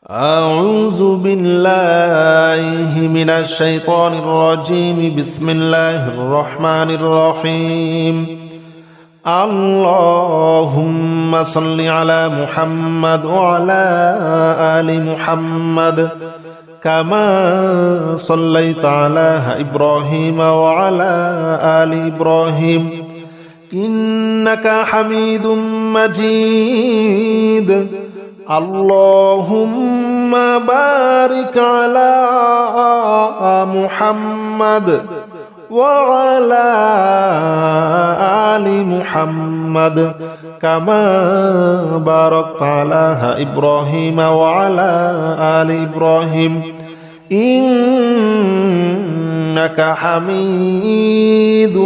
أعوذ بالله من الشيطان الرجيم. بسم الله الرحمن الرحيم. اللهم صل على محمد وعلى آل محمد كما صليت على إبراهيم وعلى آل إبراهيم إنك حميد مجيد. اللهم بارك على محمد وعلى آل محمد كما باركت على إبراهيم وعلى آل إبراهيم إنك حميد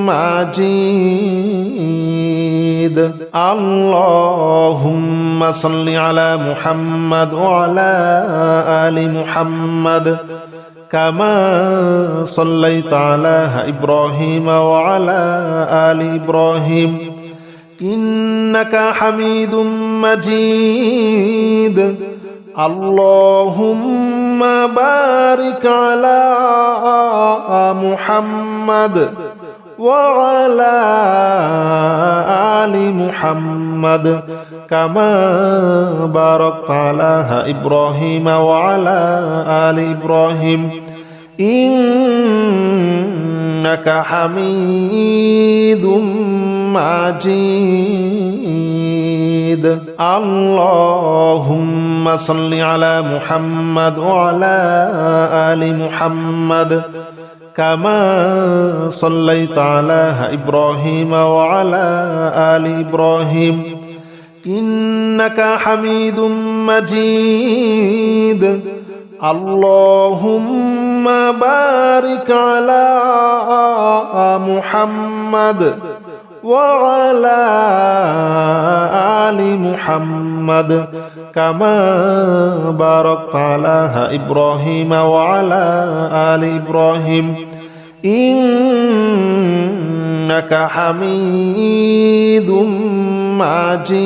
مجيد. اللهم صل على محمد وعلى آل محمد كما صليت على إبراهيم وعلى آل إبراهيم إنك حميد مجيد. اللهم بارك على محمد وعلى آل محمد كما باركت على إبراهيم وعلى آل إبراهيم إنك حميد مجيد. اللهم صل على محمد وعلى آل محمد كما صليت على إبراهيم وعلى آل إبراهيم إنك حميد مجيد. اللهم بارك على محمد وعلى آل محمد كما باركت على إبراهيم وعلى آل إبراهيم إنك حميد مجيد.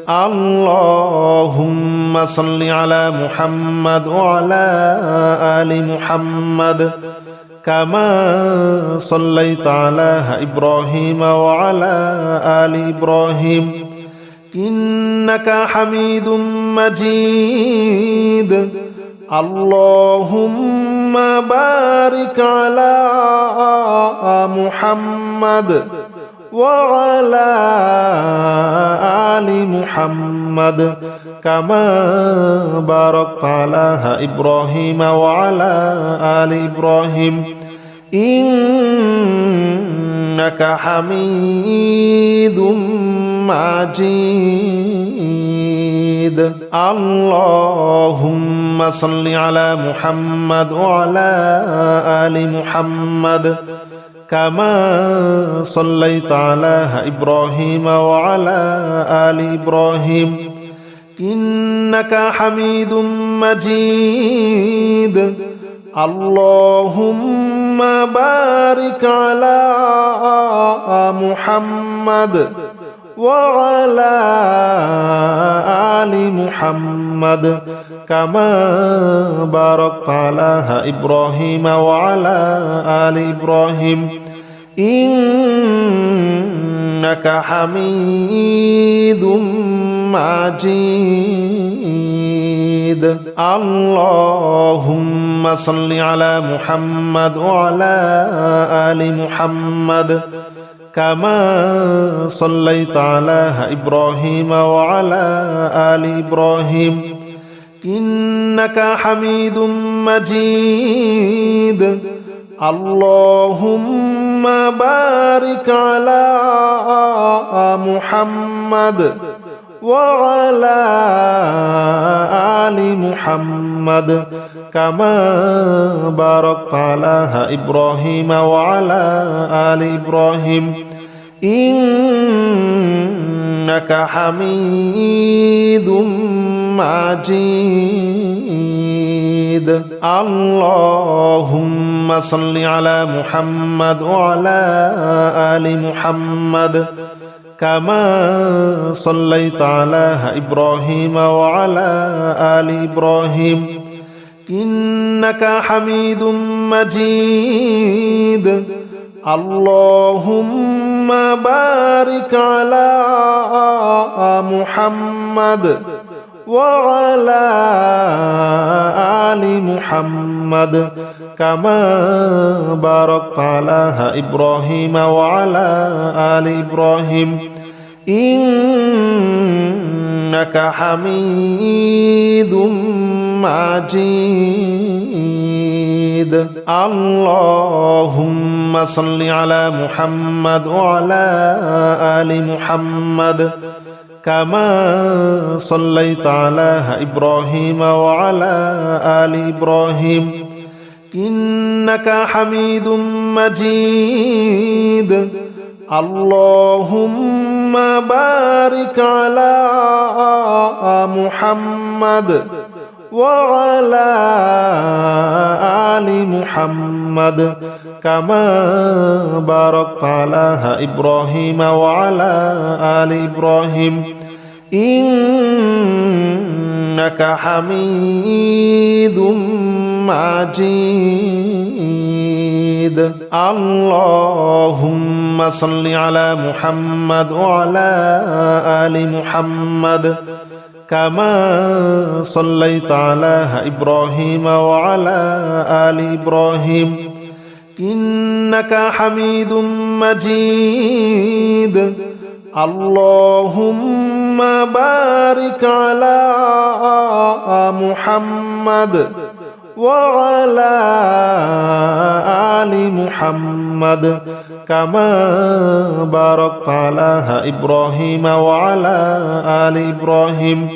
اللهم صل على محمد وعلى آل محمد كما صليت على إبراهيم وعلى آل إبراهيم إنك حميد مجيد. اللهم بارك على محمد وعلى آل محمد كما باركت على إبراهيم وعلى آل إبراهيم إنك حميد مجيد. اللهم صل على محمد وعلى آل محمد كما صليت على إبراهيم وعلى آل إبراهيم إنك حميد مجيد. اللهم بارك على محمد وعلى آل محمد كما باركت على إبراهيم وعلى آل إبراهيم إنك حميد مجيد. اللهم صل على محمد وعلى آل محمد كما صليت على إبراهيم وعلى آل إبراهيم إنك حميد مجيد. اللهم بارك على محمد وعلى آل محمد كما باركت على إبراهيم وعلى آل إبراهيم إنك حميد مجيد. اللهم صل على محمد وعلى آل محمد كما صليت على إبراهيم وعلى آل إبراهيم إنك حميد مجيد اللهم بارك على محمد وعلى آل محمد كما باركت على إبراهيم وعلى آل إبراهيم إنك حميد مجيد اللهم صل على محمد وعلى آل محمد كما صليت على إبراهيم وعلى آل إبراهيم إنك حميد مجيد اللهم بارك على محمد وعلى آل محمد كما باركت على إبراهيم وعلى آل إبراهيم إنك حميد مجيد اللهم صل على محمد وعلى آل محمد كما صليت على إبراهيم وعلى آل إبراهيم إنك حميد مجيد اللهم بارك على محمد وعلى آل محمد كما باركت على إبراهيم وعلى آل إبراهيم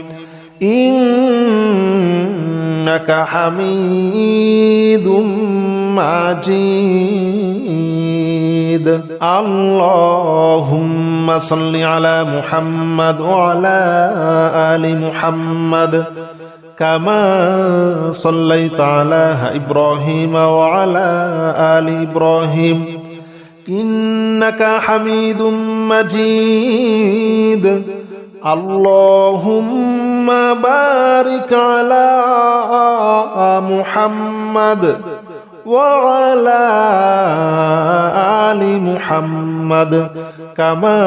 إنك حميد مجيد اللهم صل على محمد وعلى آل محمد كما صليت على إبراهيم وعلى آل إبراهيم إنك حميد مجيد اللهم بارك على محمد وعلى آل محمد كما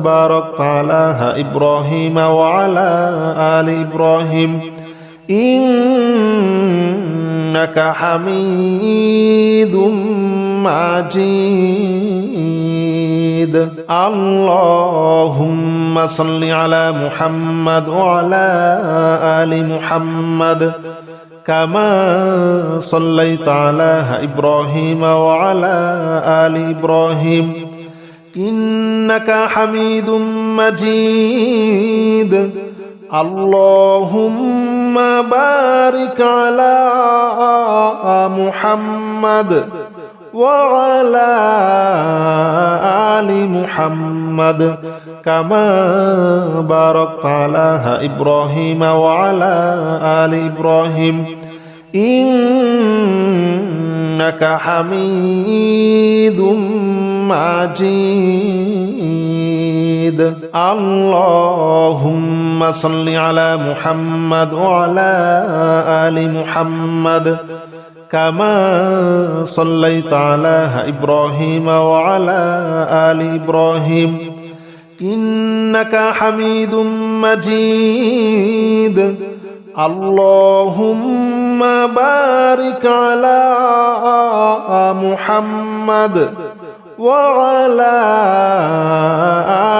باركت على إبراهيم وعلى آل إبراهيم إنك حميد مجيد اللهم صل على محمد وعلى آل محمد كما صليت على إبراهيم وعلى آل إبراهيم إنك حميد مجيد اللهم بارك على محمد وعلى آل محمد كما باركت على إبراهيم وعلى آل إبراهيم إنك حميد مجيد اللهم صل على محمد وعلى آل محمد كما صليت على إبراهيم وعلى آل إبراهيم إنك حميد مجيد اللهم بارك على محمد وعلى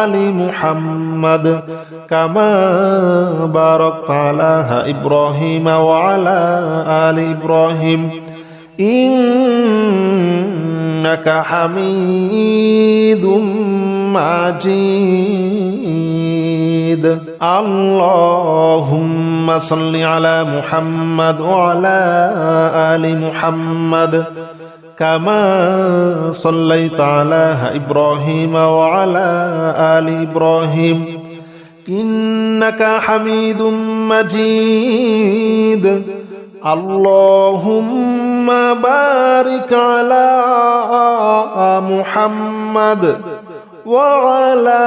آل محمد كما باركت على إبراهيم وعلى آل إبراهيم إنك حميد مجيد اللهم صل على محمد وعلى آل محمد كما صليت على إبراهيم وعلى آل إبراهيم إنك حميد مجيد اللهم بارك على محمد وعلى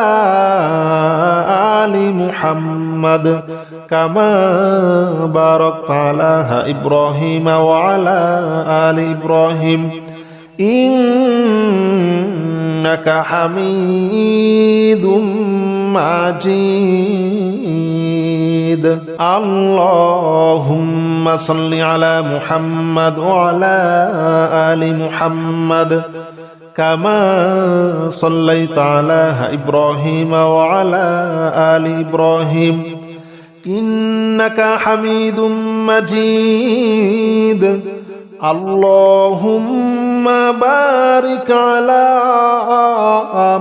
آل محمد كما باركت على إبراهيم وعلى آل إبراهيم إنك حميد مجيد اللهم صل على محمد وعلى آل محمد كما صليت على إبراهيم وعلى آل إبراهيم إنك حميد مجيد اللهم بارك على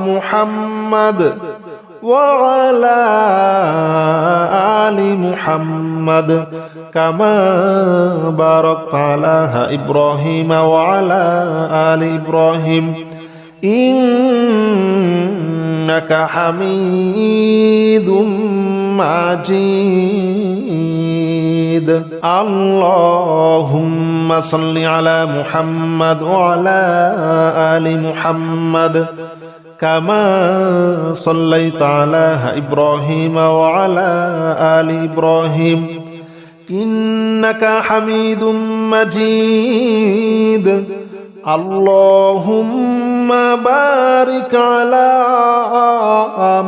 محمد وعلى آل محمد كما باركت على إبراهيم وعلى آل إبراهيم إنك حميد مجيد اللهم صل على محمد وعلى آل محمد كما صليت على إبراهيم وعلى آل إبراهيم إنك حميد مجيد اللهم بارك على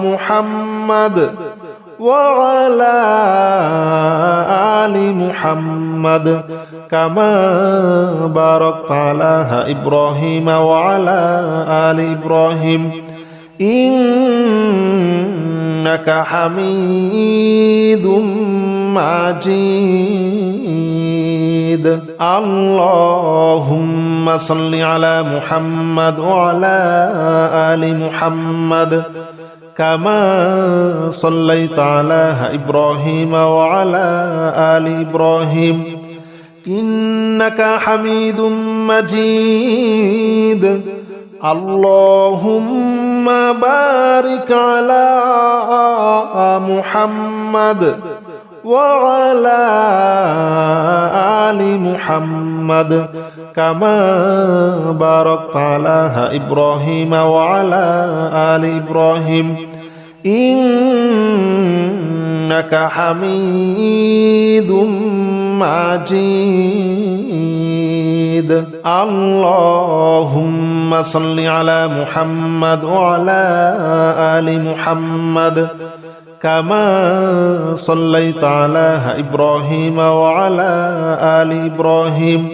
محمد وعلى آل محمد كما باركت على إبراهيم وعلى آل إبراهيم إنك حميد مجيد اللهم صل على محمد وعلى آل محمد كما صليت على إبراهيم وعلى آل إبراهيم إنك حميد مجيد اللهم بارك على محمد وعلى آل محمد كما باركت على إبراهيم وعلى آل إبراهيم إنك حميد مجيد اللهم صل على محمد وعلى آل محمد كما صليت على إبراهيم وعلى آل إبراهيم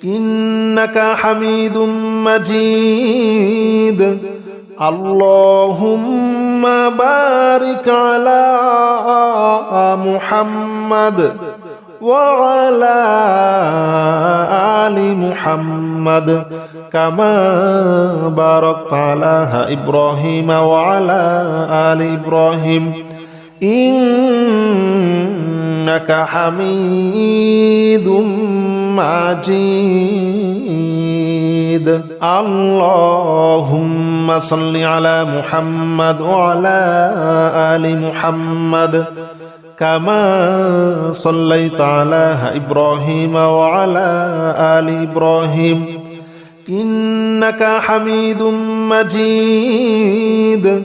إنك حميد مجيد اللهم بارك على محمد وعلى آل محمد كما باركت على إبراهيم وعلى آل إبراهيم إنك حميد مجيد اللهم صل على محمد وعلى آل محمد كما صليت على إبراهيم وعلى آل إبراهيم إنك حميد مجيد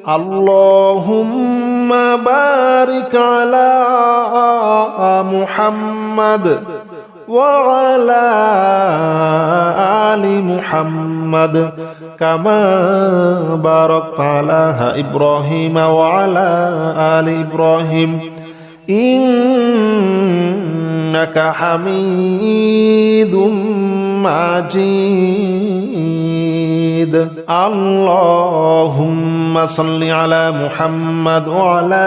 اللهم بارك على محمد وعلى آل محمد كما باركت على إبراهيم وعلى آل إبراهيم إنك حميد مجيد اللهم صل على محمد وعلى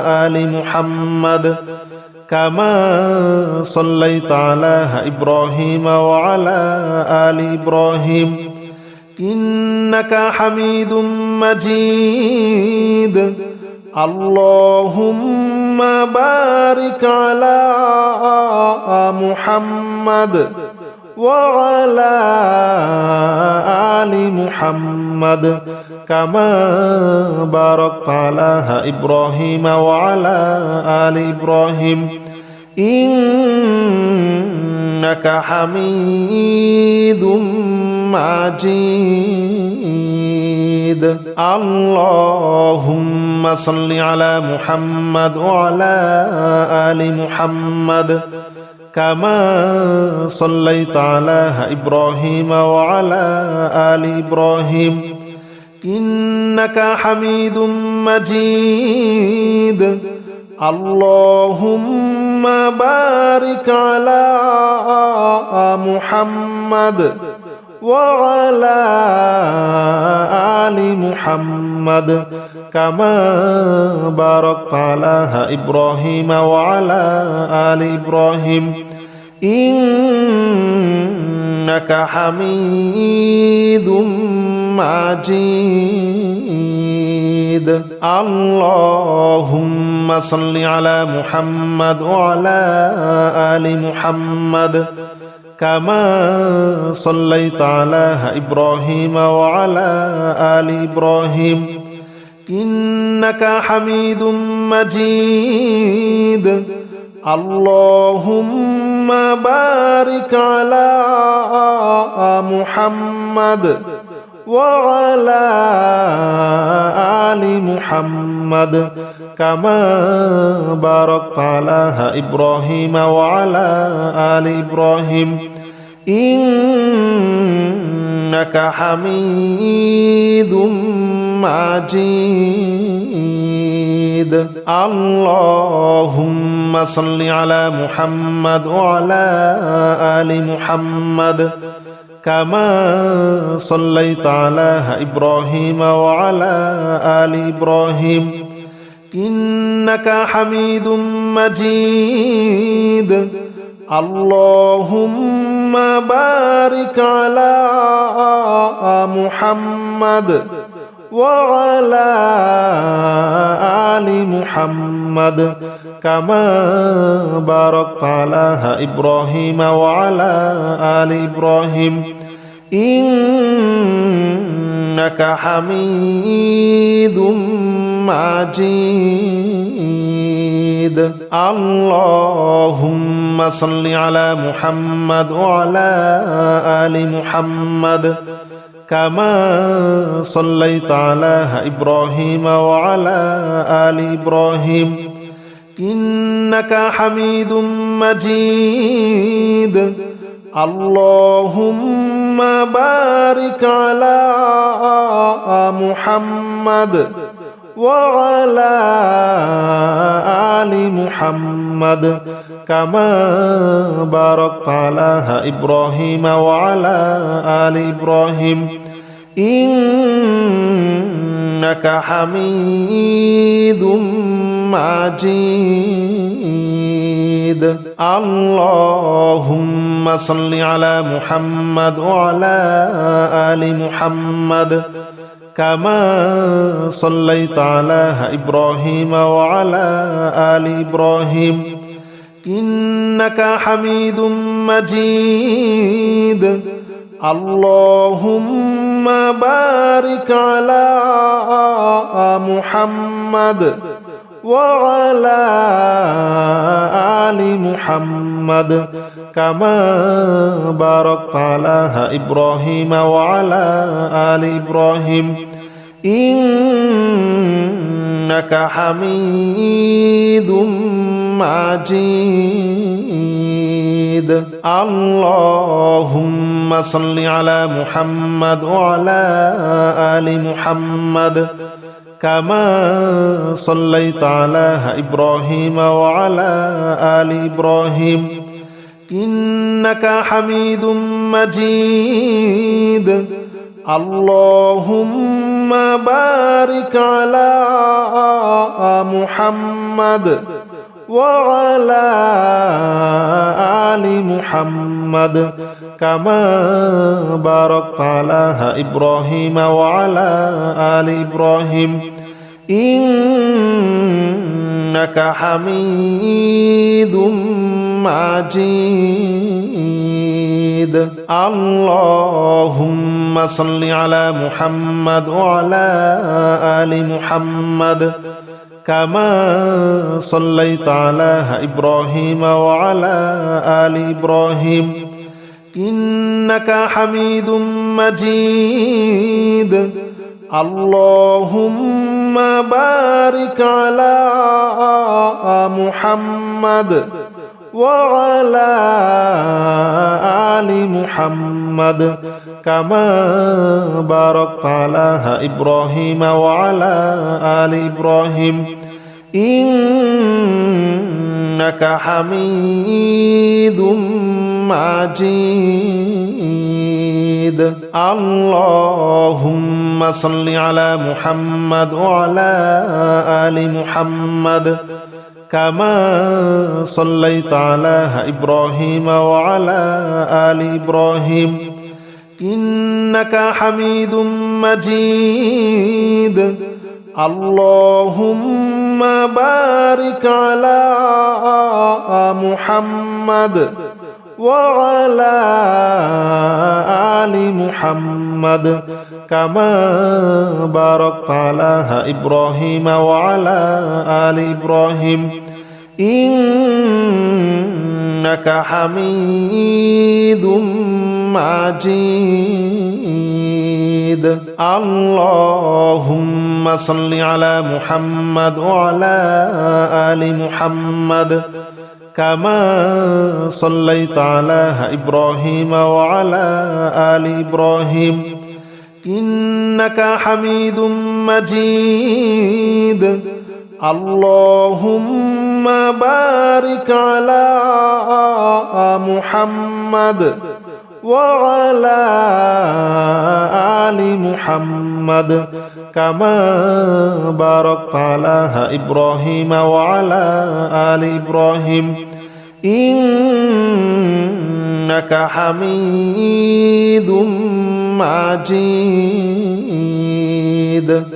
آل محمد كما صليت على إبراهيم وعلى آل إبراهيم إنك حميد مجيد اللهم بارك على محمد وعلى آل محمد كما باركت على إبراهيم وعلى آل إبراهيم إنك حميد مجيد اللهم صل على محمد وعلى آل محمد كما صليت على إبراهيم وعلى آل إبراهيم إنك حميد مجيد اللهم بارك على محمد وعلى آل محمد كما باركت على إبراهيم وعلى آل إبراهيم إنك حميد مجيد اللهم صل على محمد وعلى آل محمد كما صليت على إبراهيم وعلى آل إبراهيم إنك حميد مجيد اللهم بارك على محمد وعلى آل محمد كما باركت على إبراهيم وعلى آل إبراهيم إنك حميد مجيد اللهم صل على محمد وعلى آل محمد كما صليت على إبراهيم وعلى آل إبراهيم إنك حميد مجيد اللهم بارك على محمد وعلى آل محمد كما باركت على إبراهيم وعلى آل إبراهيم إنك حميد مجيد اللهم صل على محمد وعلى آل محمد كما صليت على إبراهيم وعلى آل إبراهيم إنك حميد مجيد اللهم بارك على محمد وعلى آل محمد كما باركت على إبراهيم وعلى آل إبراهيم إنك حميد مجيد اللهم صل على محمد وعلى آل محمد كما صليت على إبراهيم وعلى آل إبراهيم إنك حميد مجيد اللهم بارك على محمد وعلى آل محمد كما باركت على إبراهيم وعلى آل إبراهيم إنك حميد مجيد اللهم صل على محمد وعلى آل محمد كما صليت على إبراهيم وعلى آل إبراهيم إنك حميد مجيد اللهم بارك على محمد وعلى آل محمد كما باركت على إبراهيم وعلى آل إبراهيم إنك حميد مجيد اللهم صل على محمد وعلى آل محمد كما صليت على إبراهيم وعلى آل إبراهيم إنك حميد مجيد اللهم بارك على محمد وعلى آل محمد كما باركت على إبراهيم وعلى آل إبراهيم إنك حميد مجيد اللهم صل على محمد وعلى آل محمد كما صليت على إبراهيم وعلى آل إبراهيم إنك حميد مجيد اللهم بارك على محمد وعلى آل محمد كما باركت على إبراهيم وعلى آل إبراهيم إنك حميد مجيد اللهم صل على محمد وعلى آل محمد كما صليت على إبراهيم وعلى آل إبراهيم إنك حميد مجيد اللهم بارك على محمد وعلى آل محمد كما باركت على إبراهيم وعلى آل إبراهيم إنك حميد مجيد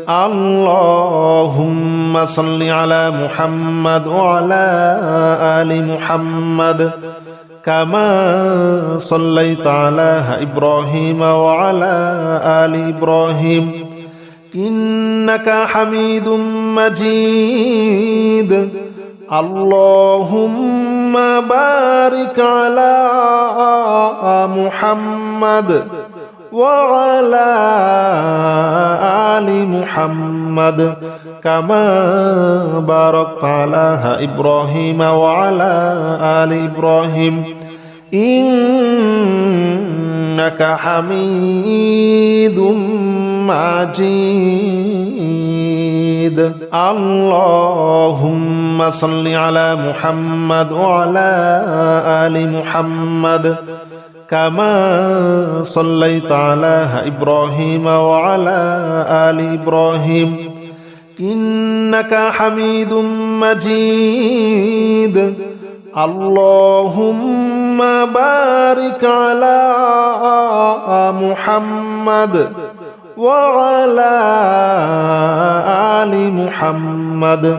اللهم صل على محمد وعلى آل محمد كما صليت على إبراهيم وعلى آل إبراهيم إنك حميد مجيد اللهم بارك على محمد وعلى آل محمد كما باركت على إبراهيم وعلى آل إبراهيم إنك حميد مجيد اللهم صل على محمد وعلى آل محمد كما صليت على إبراهيم وعلى آل إبراهيم إنك حميد مجيد اللهم بارك على محمد وعلى آل محمد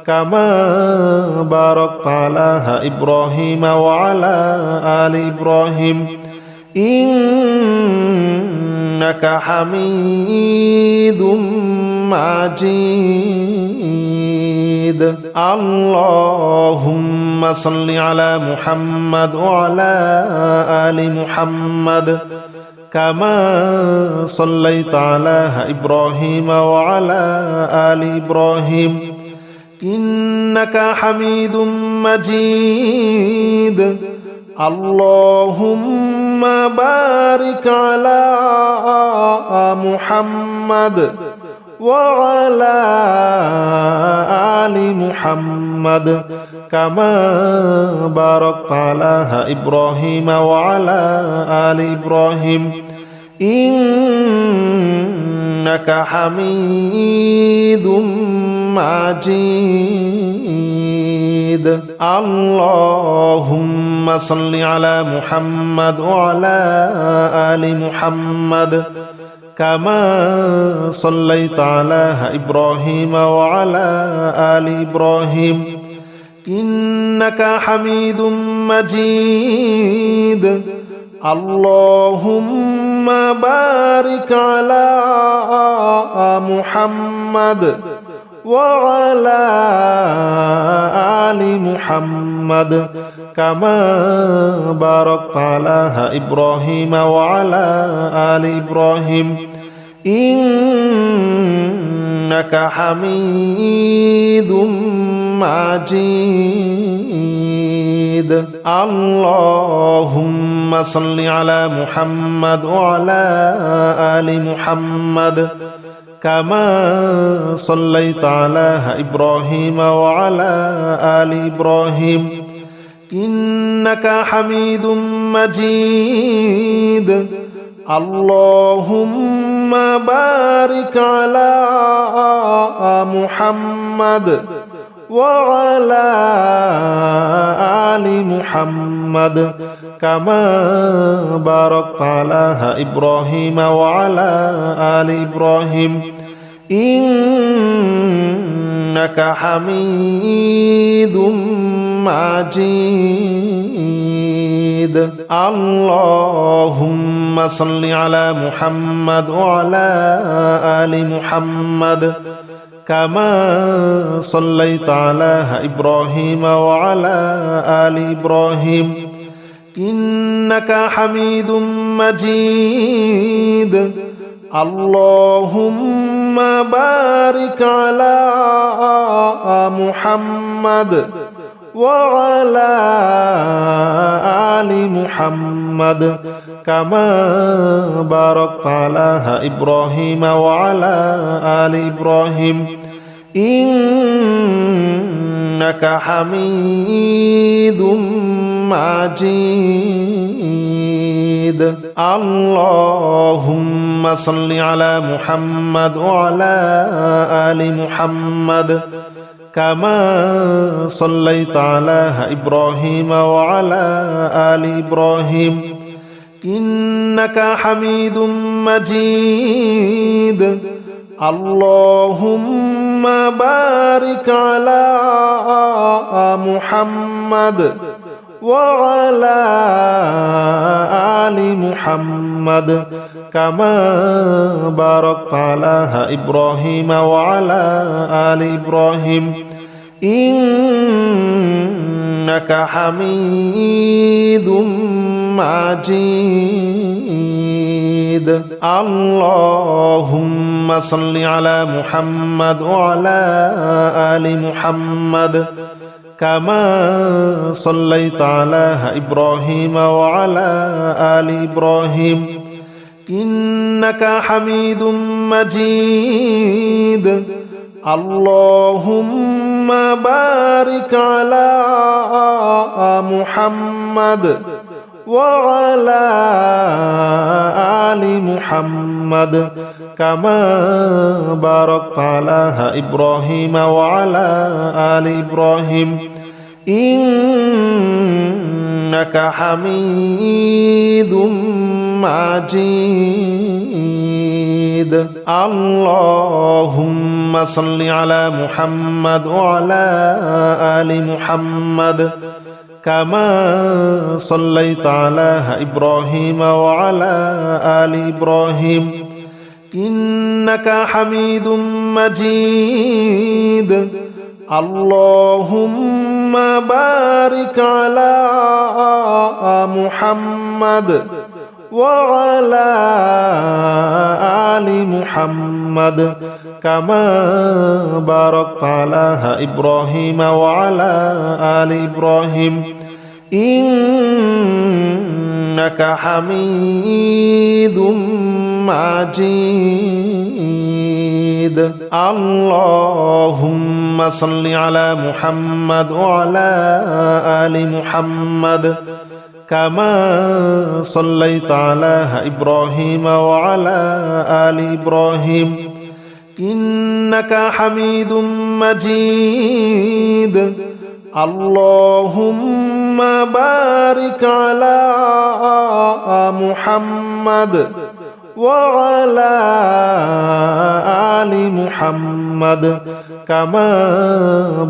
كما باركت على إبراهيم وعلى آل إبراهيم إنك حميد مجيد اللهم صل على محمد وعلى آل محمد كما صليت على إبراهيم وعلى آل إبراهيم إنك حميد مجيد اللهم بارك على محمد وعلى آل محمد كما باركت على إبراهيم وعلى آل إبراهيم إنك حميد مجيد اللهم صل على محمد وعلى آل محمد كما صليت على إبراهيم وعلى آل إبراهيم إنك حميد مجيد اللهم بارك على محمد وعلى آل محمد كما باركت على إبراهيم وعلى آل إبراهيم إنك حميد مجيد اللهم صل على محمد وعلى آل محمد كما صليت على إبراهيم وعلى آل إبراهيم إنك حميد مجيد اللهم بارك على محمد وعلى آل محمد كما باركت على إبراهيم وعلى آل إبراهيم إنك حميد مجيد اللهم صل على محمد وعلى آل محمد كما صليت على إبراهيم وعلى آل إبراهيم إنك حميد مجيد اللهم بارك على محمد وعلى آل محمد كما باركت على إبراهيم وعلى آل إبراهيم إنك حميد مجيد اللهم صل على محمد وعلى آل محمد كما صليت على إبراهيم وعلى آل إبراهيم إنك حميد مجيد اللهم بارك على محمد وعلى آل محمد كما باركت على إبراهيم وعلى آل إبراهيم إنك حميد مجيد اللهم صل على محمد وعلى آل محمد كما صليت على إبراهيم وعلى آل إبراهيم إنك حميد مجيد اللهم بارك على محمد وعلى آل محمد كما باركت على إبراهيم وعلى آل إبراهيم إنك حميد مجيد اللهم صل على محمد وعلى آل محمد كما صليت على إبراهيم وعلى آل إبراهيم إنك حميد مجيد اللهم بارك على محمد وعلى آل محمد كما باركت على إبراهيم وعلى آل إبراهيم إنك حميد مجيد اللهم صل على محمد وعلى آل محمد كما صليت على إبراهيم وعلى آل إبراهيم إنك حميد مجيد اللهم بارك على محمد وعلى آل محمد كما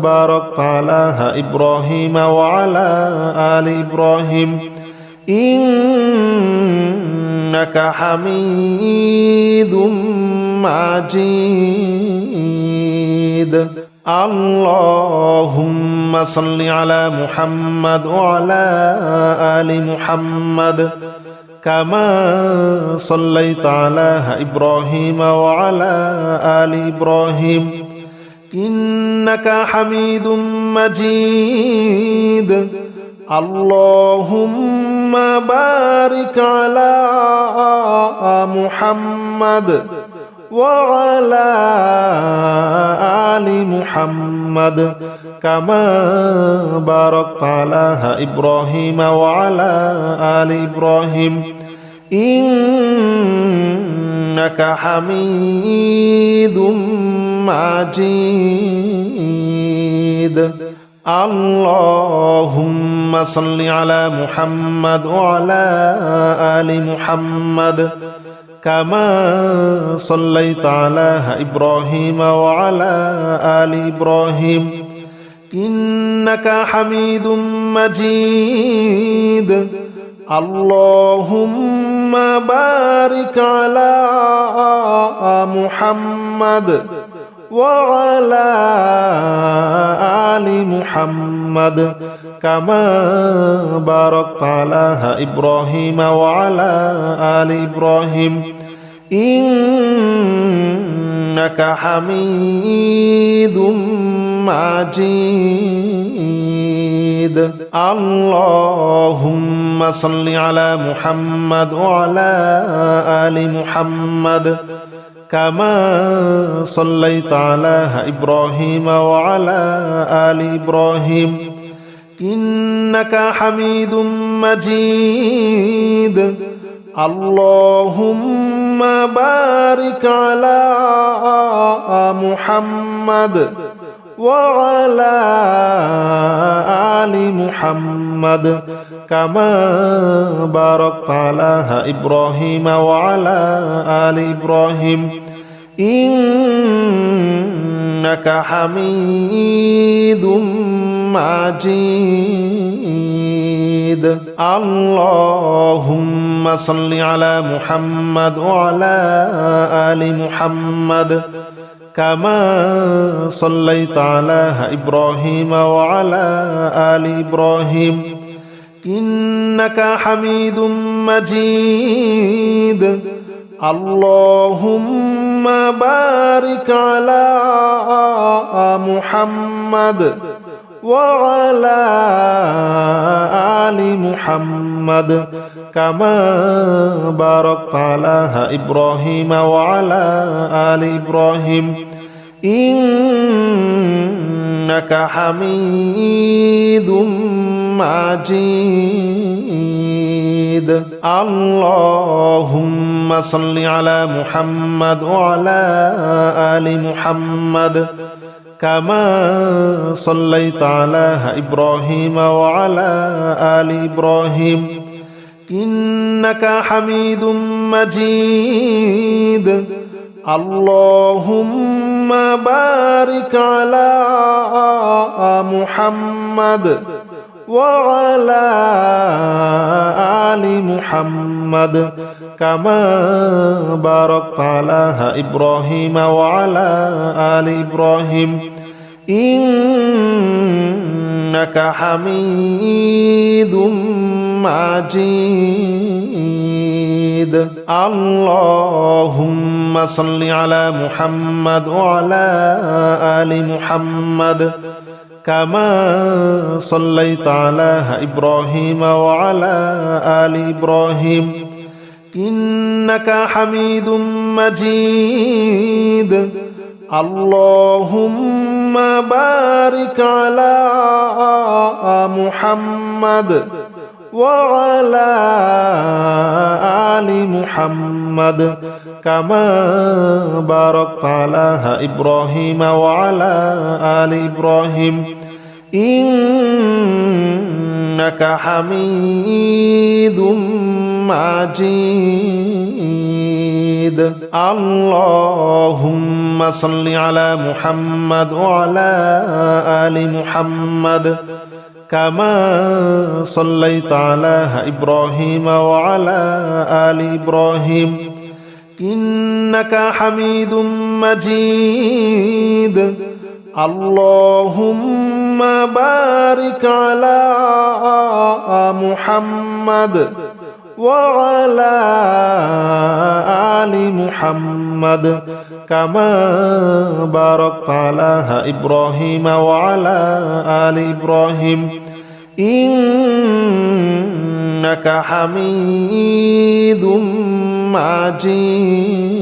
باركت على إبراهيم وعلى آل إبراهيم إنك حميد مجيد اللهم صل على محمد وعلى آل محمد كما صليت على إبراهيم وعلى آل إبراهيم إنك حميد مجيد اللهم بارك على محمد وعلى آل محمد كما باركت على إبراهيم وعلى آل إبراهيم إنك حميد مجيد اللهم صل على محمد وعلى آل محمد كما صليت على إبراهيم وعلى آل إبراهيم إنك حميد مجيد اللهم بارك على محمد وعلى آل محمد كما باركت على إبراهيم وعلى آل إبراهيم إنك حميد مجيد اللهم صل على محمد وعلى آل محمد كما صليت على إبراهيم وعلى آل إبراهيم إنك حميد مجيد اللهم بارك على محمد وعلى آل محمد كما باركت على إبراهيم وعلى آل إبراهيم إنك حميد مجيد اللهم صل على محمد وعلى آل محمد كما صليت على إبراهيم وعلى آل إبراهيم إنك حميد مجيد اللهم بارك على محمد وعلى آل محمد كما باركت على إبراهيم وعلى آل إبراهيم إنك حميد مجيد اللهم صل على محمد وعلى آل محمد كما صليت على إبراهيم وعلى آل إبراهيم إنك حميد مجيد اللهم بارك على محمد وعلى آل محمد كما باركت على إبراهيم وعلى آل إبراهيم إنك حميد مجيد اللهم صل على محمد وعلى آل محمد كما صليت على إبراهيم وعلى آل إبراهيم إنك حميد مجيد اللهم بارك على محمد وعلى آل محمد كما باركت على إبراهيم وعلى آل إبراهيم إنك حميد مجيد اللهم صل على محمد وعلى آل محمد كما صليت على إبراهيم وعلى آل إبراهيم إنك حميد مجيد اللهم بارك على محمد وعلى آل محمد كما باركت على إبراهيم وعلى آل إبراهيم إنك حميد مجيد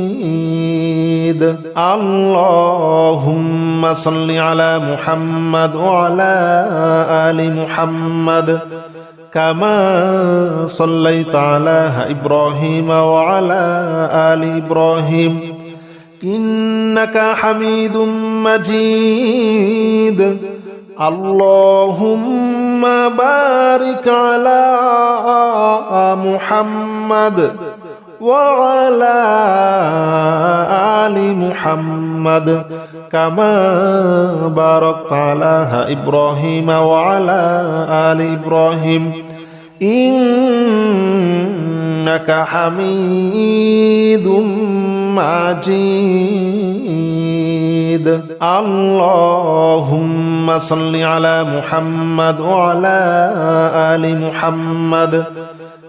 اللهم صل على محمد وعلى آل محمد كما صليت على إبراهيم وعلى آل إبراهيم إنك حميد مجيد اللهم بارك على محمد وعلى آل محمد كما باركت على إبراهيم وعلى آل إبراهيم إنك حميد مجيد اللهم صل على محمد وعلى آل محمد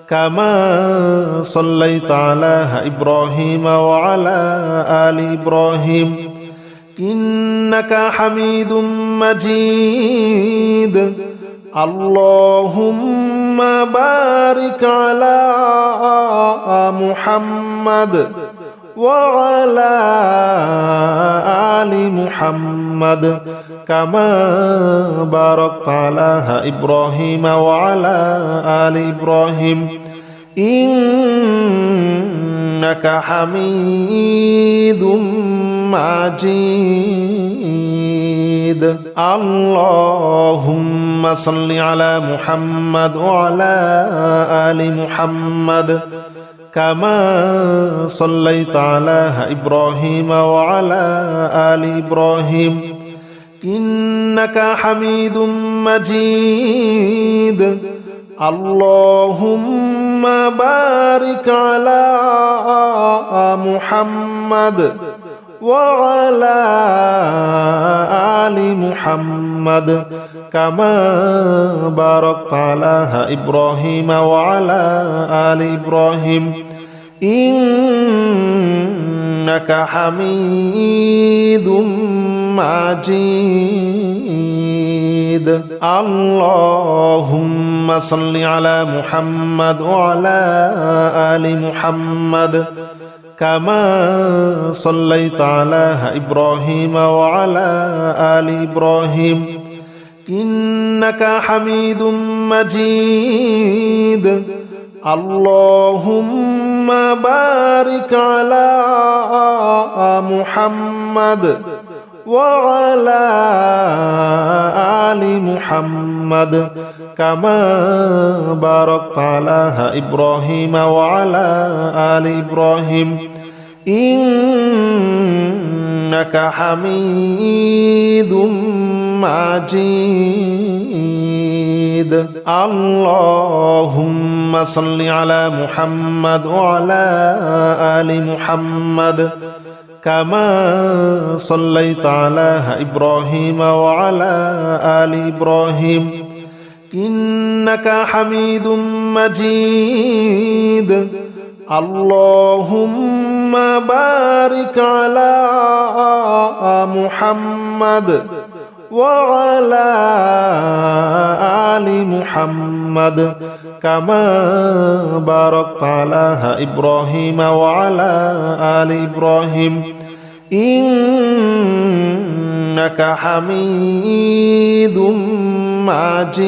كما صليت على إبراهيم وعلى آل إبراهيم إنك حميد مجيد اللهم بارك على محمد وعلى آل محمد كما باركت على إبراهيم وعلى آل إبراهيم إنك حميد مجيد اللهم صل على محمد وعلى آل محمد كما صليت على إبراهيم وعلى آل إبراهيم إنك حميد مجيد اللهم بارك على محمد وعلى آل محمد كما باركت على إبراهيم وعلى آل إبراهيم إنك حميد مجيد اللهم صل على محمد وعلى آل محمد كما صليت على إبراهيم وعلى آل إبراهيم إنك حميد مجيد اللهم بارك على محمد وعلى آل محمد كما باركت على إبراهيم وعلى آل إبراهيم إنك حميد مجيد اللهم صل على محمد وعلى آل محمد كما صليت على إبراهيم وعلى آل إبراهيم إنك حميد مجيد اللهم بارك على محمد وعلى آل محمد كما باركت على إبراهيم وعلى آل إبراهيم إنك حميد مجيد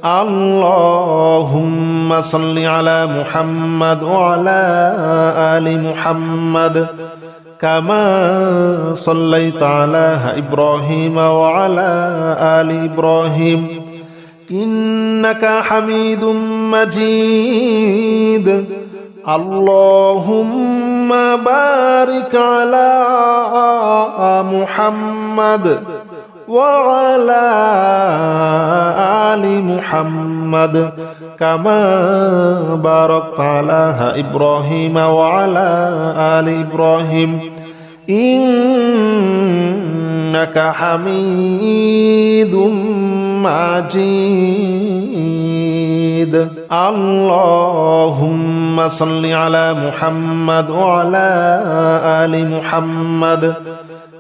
اللهم صل على محمد وعلى آل محمد كما صليت على إبراهيم وعلى آل إبراهيم إنك حميد مجيد اللهم بارك على محمد وعلى آل محمد كما باركت على إبراهيم وعلى آل إبراهيم إنك حميد مجيد اللهم صل على محمد وعلى آل محمد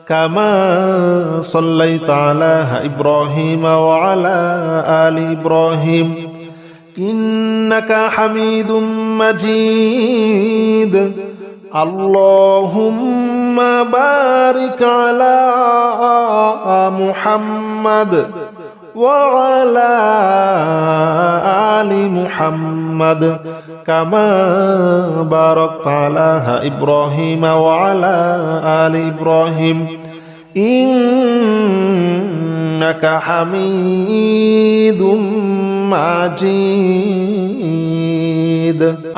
كما صليت على إبراهيم وعلى آل إبراهيم إنك حميد مجيد اللهم بارك على محمد وعلى آل محمد كما باركت على إبراهيم وعلى آل إبراهيم إنك حميد مجيد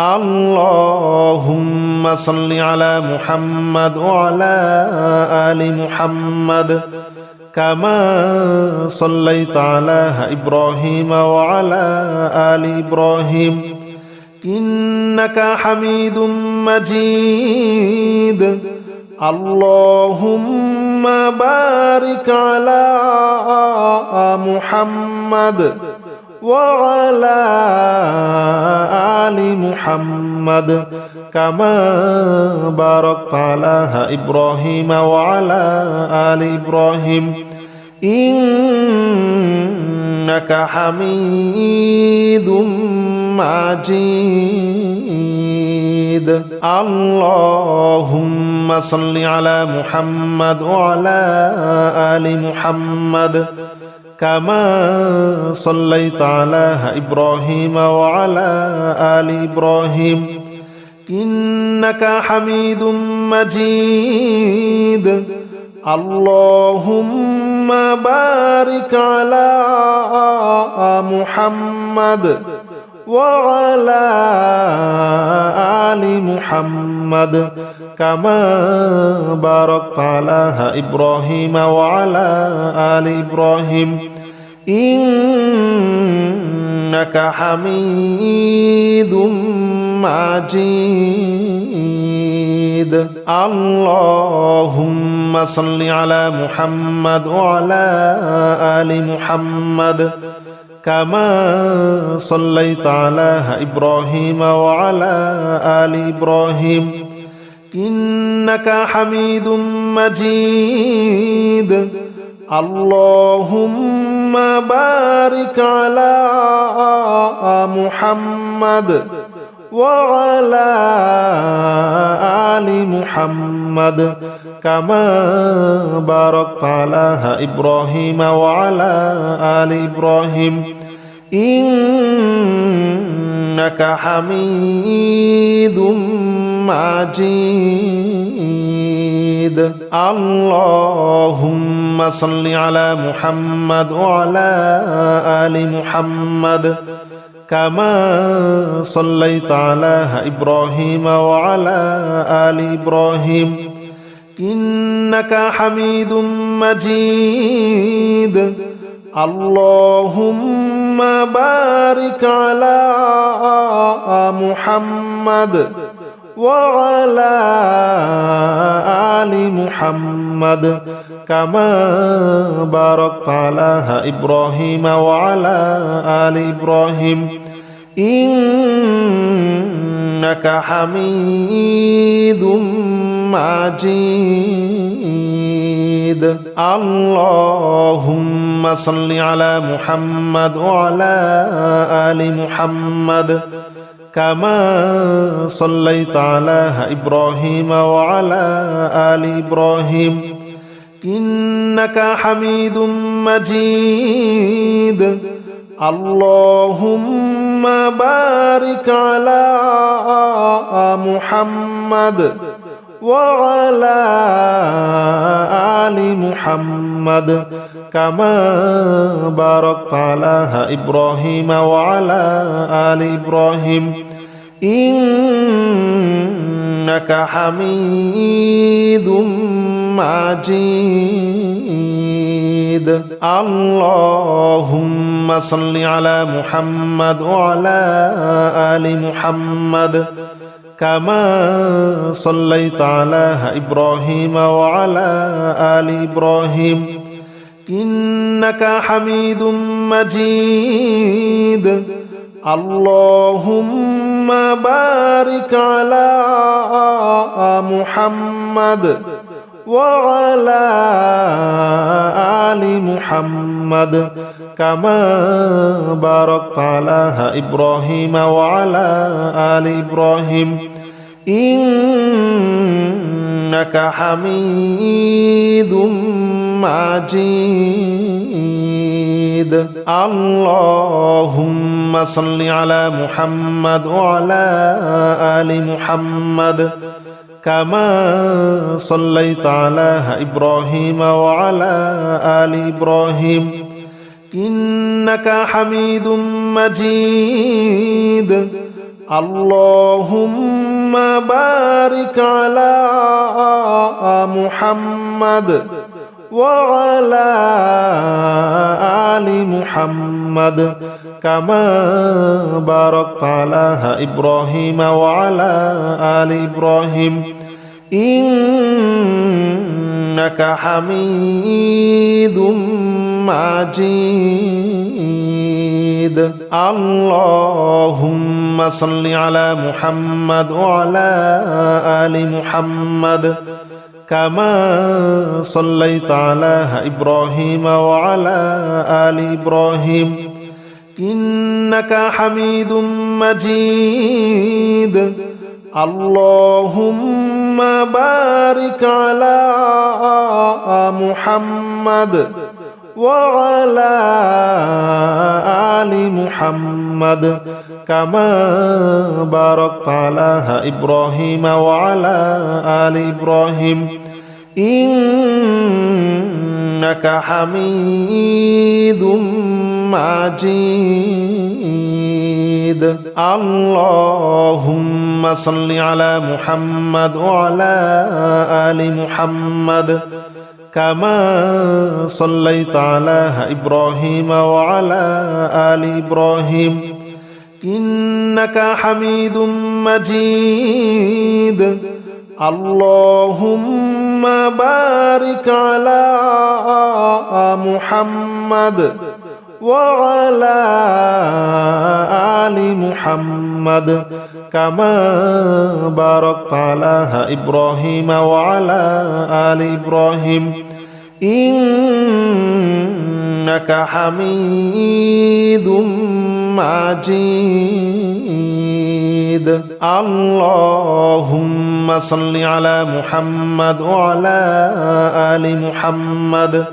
اللهم صل على محمد وعلى آل محمد كما صليت على إبراهيم وعلى آل إبراهيم إنك حميد مجيد اللهم بارك على محمد وعلى آل محمد كما باركت على إبراهيم وعلى آل إبراهيم إنك حميد مجيد اللهم صل على محمد وعلى آل محمد كما صليت على إبراهيم وعلى آل إبراهيم إنك حميد مجيد اللهم بارك على محمد وعلى آل محمد كما باركت على إبراهيم وعلى آل إبراهيم إنك حميد مجيد اللهم صل على محمد وعلى آل محمد كما صليت على إبراهيم وعلى آل إبراهيم إنك حميد مجيد اللهم بارك على محمد وعلى آل محمد كما باركت على إبراهيم وعلى آل إبراهيم إنك حميد مجيد اللهم صل على محمد وعلى آل محمد كما صليت على إبراهيم وعلى آل إبراهيم إنك حميد مجيد اللهم بارك على محمد وعلى آل محمد كما باركت على إبراهيم وعلى آل إبراهيم إنك حميد مجيد اللهم صل على محمد وعلى آل محمد كما صليت على إبراهيم وعلى آل إبراهيم إنك حميد مجيد اللهم بارك على محمد وعلى آل محمد كما باركت على إبراهيم وعلى آل إبراهيم إنك حميد مجيد اللهم صل على محمد وعلى آل محمد كما صليت على إبراهيم وعلى آل إبراهيم إنك حميد مجيد اللهم بارك على محمد وعلى آل محمد كما باركت على إبراهيم وعلى آل إبراهيم إنك حميد مجيد اللهم صل على محمد وعلى آل محمد كما صليت على إبراهيم وعلى آل إبراهيم إنك حميد مجيد اللهم بارك على محمد وعلى آل محمد كما باركت على إبراهيم وعلى آل إبراهيم إنك حميد مجيد اللهم صل على محمد وعلى آل محمد كما صليت على إبراهيم وعلى آل إبراهيم إنك حميد مجيد اللهم بارك على محمد وعلى آل محمد كما باركت على إبراهيم وعلى آل إبراهيم إنك حميد مجيد اللهم صل على محمد وعلى آل محمد كما صليت على إبراهيم وعلى آل إبراهيم إنك حميد مجيد اللهم بارك على محمد وعلى آل محمد كما باركت على إبراهيم وعلى آل إبراهيم إنك حميد مجيد اللهم صل على محمد وعلى آل محمد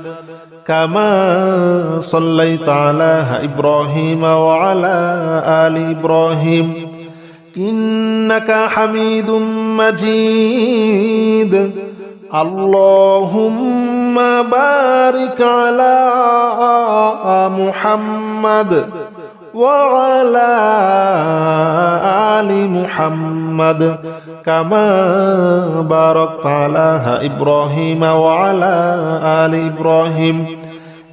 كما صليت على إبراهيم وعلى آل إبراهيم إنك حميد مجيد اللهم بارك على محمد وعلى آل محمد كما باركت على إبراهيم وعلى آل إبراهيم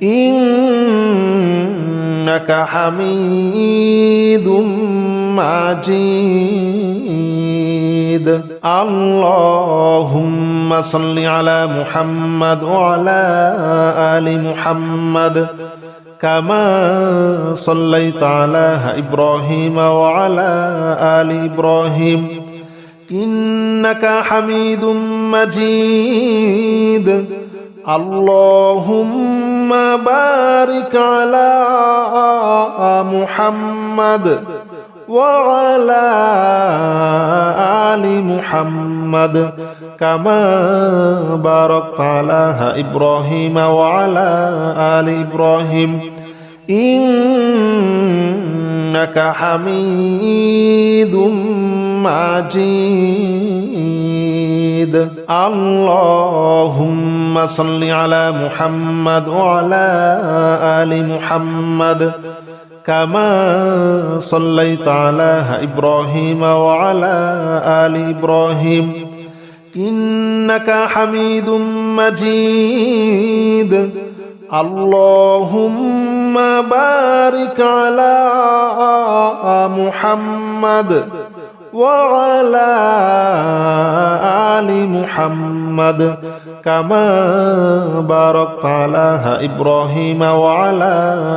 إنك حميد مجيد اللهم صل على محمد وعلى آل محمد كما صليت على إبراهيم وعلى آل إبراهيم إنك حميد مجيد اللهم بارك على محمد وعلى آل محمد كما باركت على إبراهيم وعلى آل إبراهيم إنك حميد مجيد اللهم صل على محمد وعلى آل محمد كما صليت على إبراهيم وعلى آل إبراهيم إنك حميد مجيد اللهم بارك على محمد وعلى آل محمد كما باركت على إبراهيم وعلى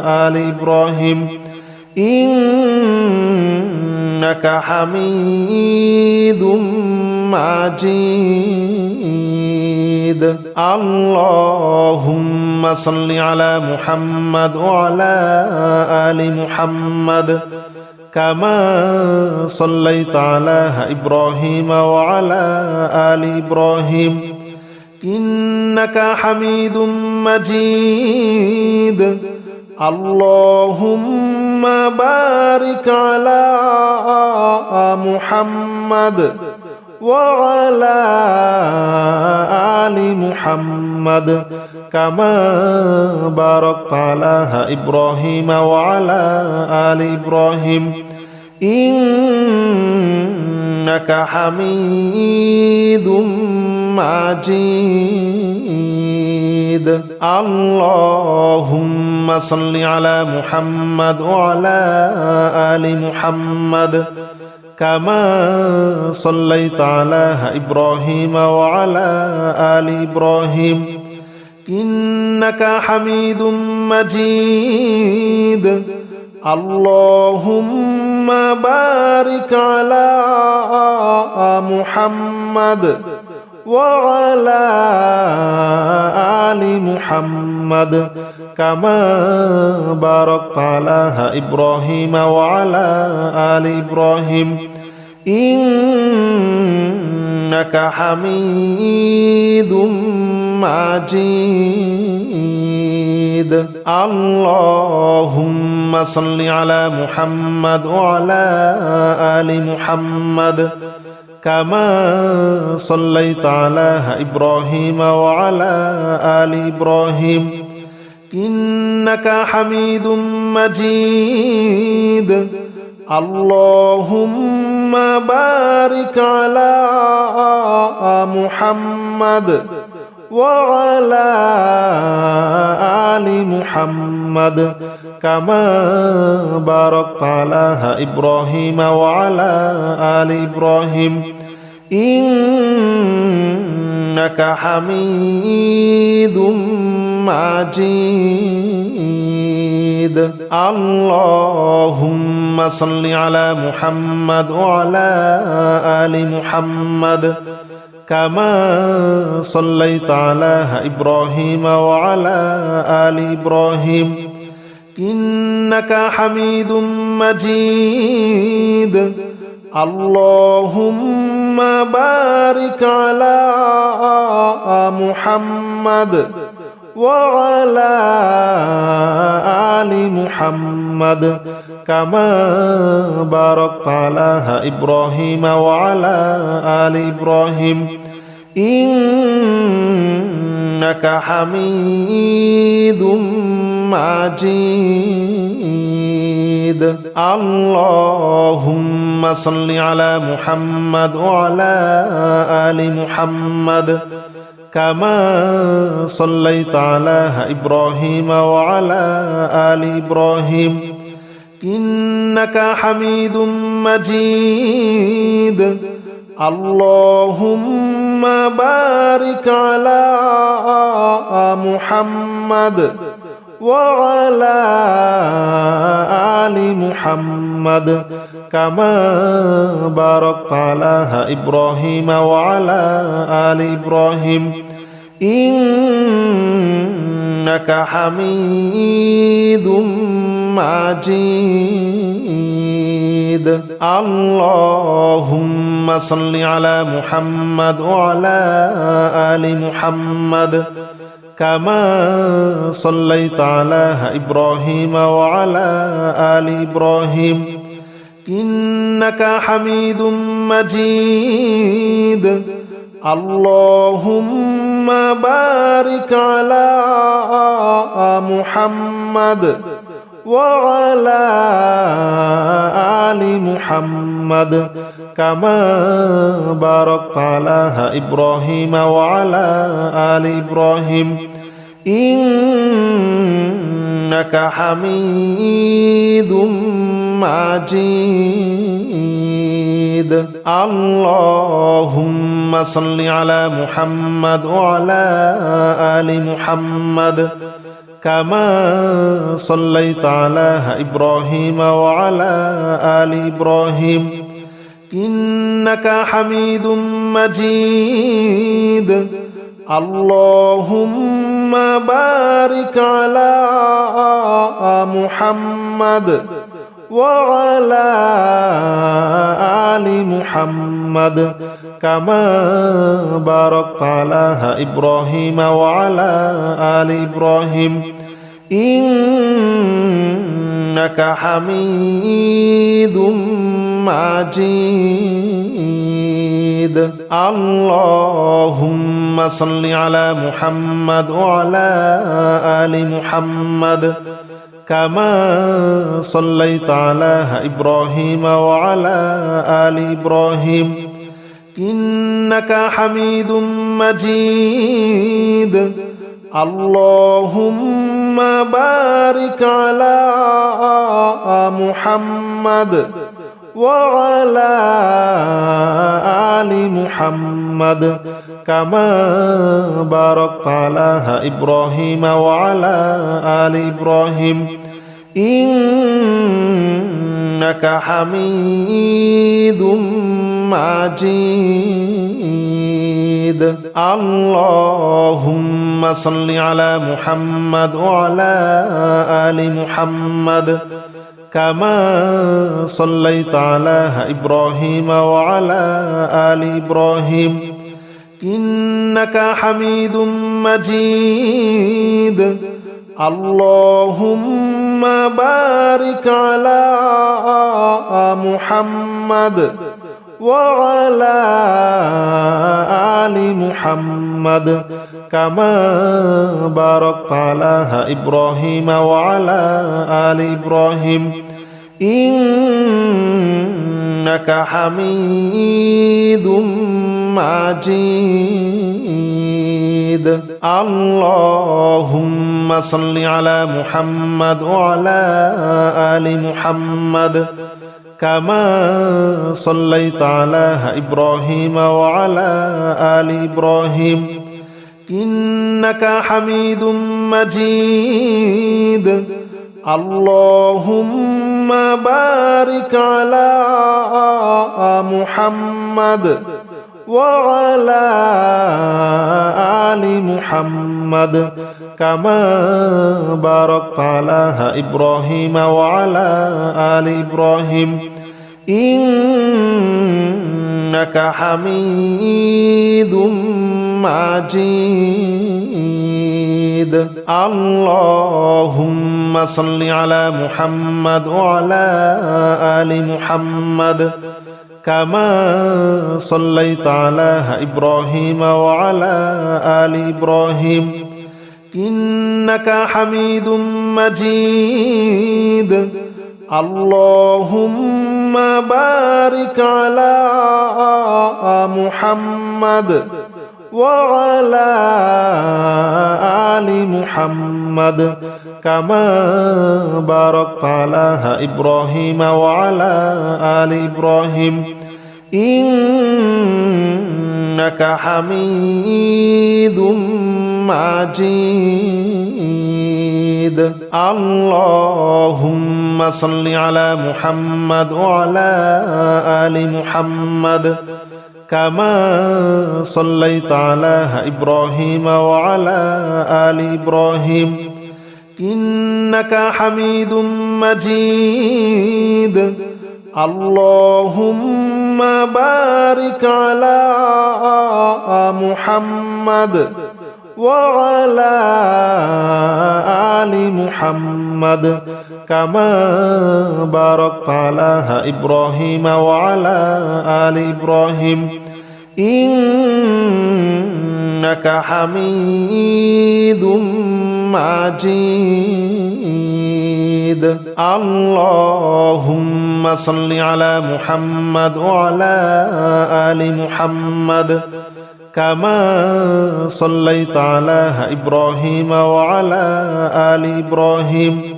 آل إبراهيم إنك حميد مجيد. اللهم صل على محمد وعلى آل محمد كما صليت على إبراهيم وعلى آل إبراهيم إنك حميد مجيد. اللهم بارك على محمد وعلى آل محمد كما باركت على إبراهيم وعلى آل إبراهيم إنك حميد مجيد. اللهم صل على محمد وعلى آل محمد كما صليت على إبراهيم وعلى آل إبراهيم إنك حميد مجيد. اللهم بارك على محمد وعلى آل محمد كما باركت على إبراهيم وعلى آل إبراهيم إنك حميد مجيد. اللهم صل على محمد وعلى آل محمد كما صليت على إبراهيم وعلى آل إبراهيم إنك حميد مجيد. اللهم بارك على محمد وعلى آل محمد كما باركت على إبراهيم وعلى آل إبراهيم إنك حميد مجيد. اللهم صل على محمد وعلى آل محمد كما صليت على إبراهيم وعلى آل إبراهيم إنك حميد مجيد. اللهم بارك على محمد وعلى آل محمد كما باركت على إبراهيم وعلى آل إبراهيم إنك حميد مجيد. اللهم صل على محمد وعلى آل محمد كما صليت على إبراهيم وعلى آل إبراهيم إنك حميد مجيد. اللهم بارك على محمد وعلى آل محمد كما باركت على إبراهيم وعلى آل إبراهيم إنك حميد مجيد. اللهم صل على محمد وعلى آل محمد كما صليت على إبراهيم وعلى آل إبراهيم إنك حميد مجيد. اللهم بارك على محمد وعلى آل محمد كما باركت على إبراهيم وعلى آل إبراهيم إنك حميد مجيد اللهم صل على محمد وعلى آل محمد كما صليت على إبراهيم وعلى آل إبراهيم إنك حميد مجيد اللهم بارك على محمد وعلى آل محمد كما باركت على إبراهيم وعلى آل إبراهيم إنك حميد مجيد اللهم صل على محمد وعلى آل محمد كما صليت على إبراهيم وعلى آل إبراهيم إنك حميد مجيد اللهم بارك على محمد وعلى آل محمد كما باركت على إبراهيم وعلى آل إبراهيم إنك حميد مجيد اللهم صل على محمد وعلى آل محمد كما صليت على إبراهيم وعلى آل إبراهيم إنك حميد مجيد اللهم بارك على محمد وعلى آل محمد كما باركت على إبراهيم وعلى آل إبراهيم إنك حميد مجيد اللهم صل على محمد وعلى آل محمد كما صليت على إبراهيم وعلى آل إبراهيم إنك حميد مجيد اللهم بارك على محمد وعلى آل محمد كما باركت على إبراهيم وعلى آل إبراهيم إنك حميد مجيد اللهم صل على محمد وعلى آل محمد كما صليت على إبراهيم وعلى آل إبراهيم إنك حميد مجيد اللهم بارك على محمد وعلى آل محمد كما باركت على إبراهيم وعلى آل إبراهيم إنك حميد مجيد اللهم صل على محمد وعلى آل محمد كما صليت على إبراهيم وعلى آل إبراهيم إنك حميد مجيد اللهم بارك على محمد وعلى آل محمد كما باركت على إبراهيم وعلى آل إبراهيم إنك حميد مجيد اللهم صل على محمد وعلى آل محمد كما صليت على إبراهيم وعلى آل إبراهيم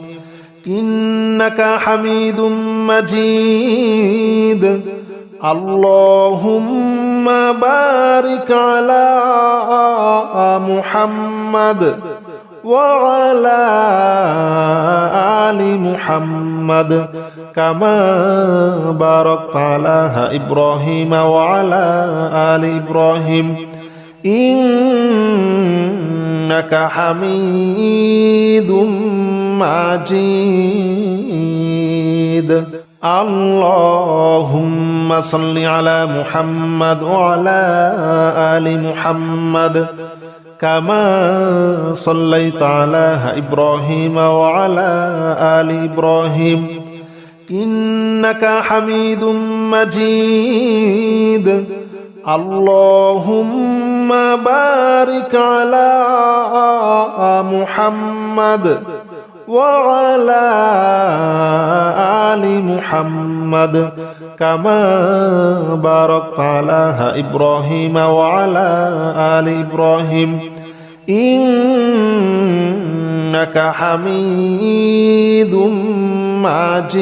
إنك حميد مجيد اللهم بارك على محمد وعلى آل محمد كما باركت على إبراهيم وعلى آل إبراهيم إنك حميد مجيد اللهم صل على محمد وعلى آل محمد كما صليت على إبراهيم وعلى آل إبراهيم إنك حميد مجيد اللهم بارك على محمد وعلى آل محمد كما باركت على إبراهيم وعلى آل إبراهيم إنك حميد مجيد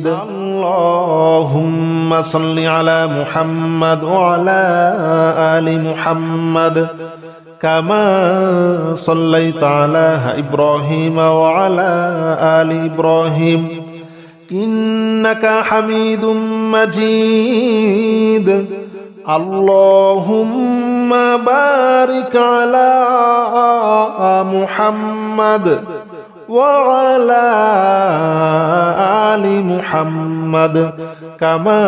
اللهم صل على محمد وعلى آل محمد كما صليت على إبراهيم وعلى آل إبراهيم إنك حميد مجيد اللهم بارك على محمد وعلى آل محمد كما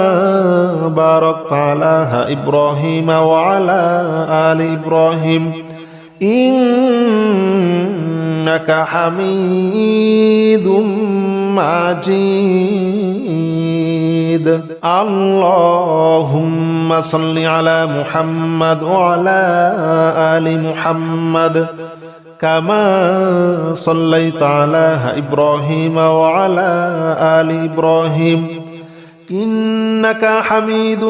باركت على إبراهيم وعلى آل إبراهيم إنك حميد مجيد اللهم صل على محمد وعلى آل محمد كما صليت على إبراهيم وعلى آل إبراهيم إنك حميد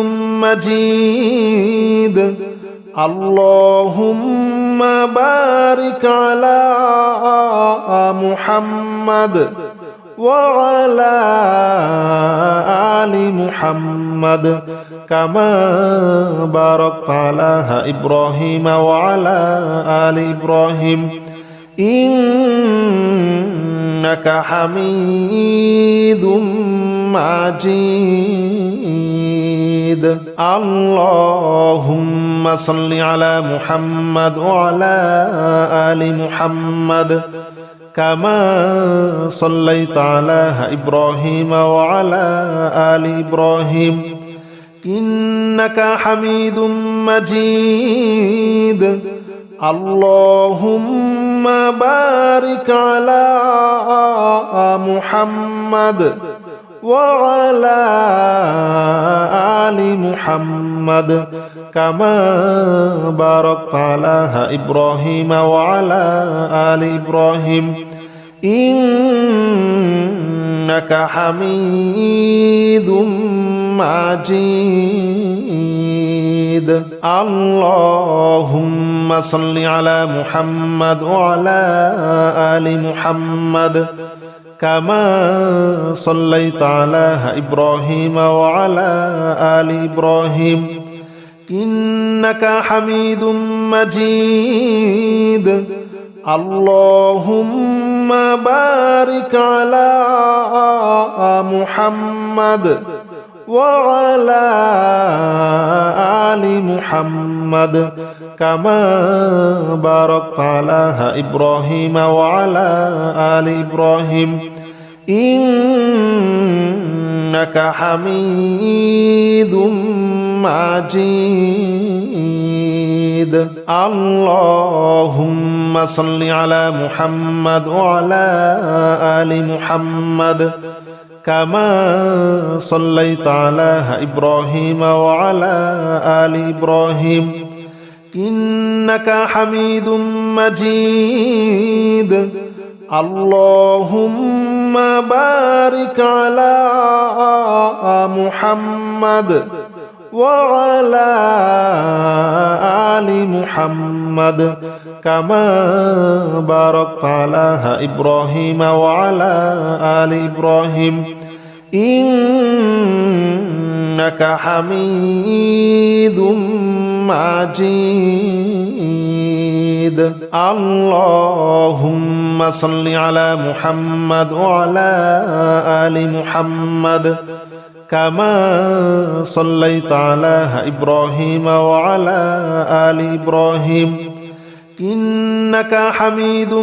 مجيد اللهم بارك على محمد وعلى آل محمد كما باركت على إبراهيم وعلى آل إبراهيم إنك حميد مجيد اللهم صل على محمد وعلى آل محمد كما صليت على إبراهيم وعلى آل إبراهيم إنك حميد مجيد اللهم بارك على محمد وعلى آل محمد كما باركت على إبراهيم وعلى آل إبراهيم إنك حميد مجيد اللهم صل على محمد وعلى آل محمد كما صليت على إبراهيم وعلى آل إبراهيم إنك حميد مجيد اللهم بارك على محمد وعلى آل محمد كما باركت على إبراهيم وعلى آل إبراهيم إنك حميد مجيد اللهم صل على محمد وعلى آل محمد كما صليت على إبراهيم وعلى آل إبراهيم إنك حميد مجيد اللهم بارك على محمد وعلى آل محمد كما باركت على إبراهيم وعلى آل إبراهيم إنك حميد مجيد اللهم صل على محمد وعلى آل محمد كما صليت على إبراهيم وعلى آل إبراهيم إنك حميد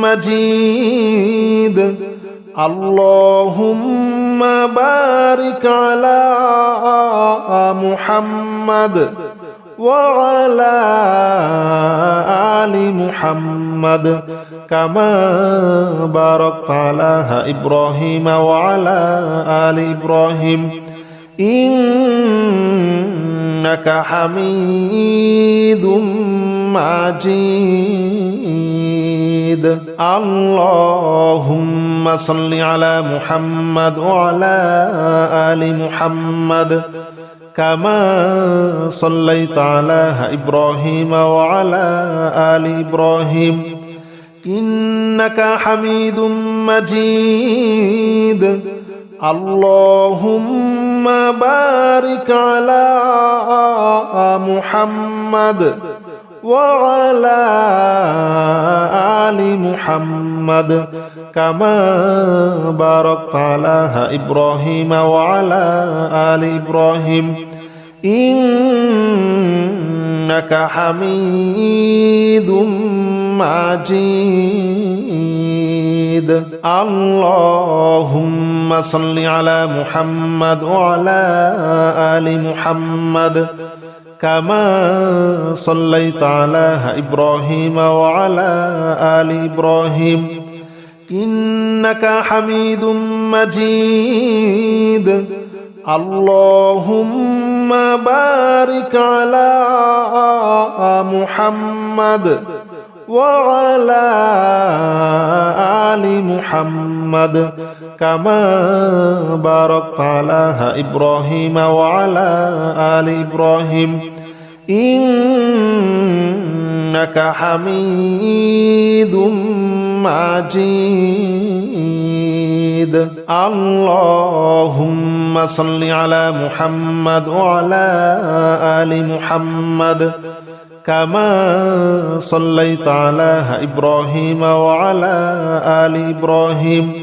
مجيد اللهم بارك على محمد وعلى آل محمد كما باركت على إبراهيم وعلى آل إبراهيم إنك حميد مجيد اللهم صل على محمد وعلى آل محمد كما صليت على إبراهيم وعلى آل إبراهيم إنك حميد مجيد اللهم بارك على محمد وعلى آل محمد كما باركت على إبراهيم وعلى آل إبراهيم إنك حميد مجيد اللهم صل على محمد وعلى آل محمد كما صليت على إبراهيم وعلى آل إبراهيم إنك حميد مجيد اللهم بارك على محمد وعلى آل محمد كما باركت على إبراهيم وعلى آل إبراهيم إنك حميد مجيد اللهم صل على محمد وعلى آل محمد كما صليت على إبراهيم وعلى آل إبراهيم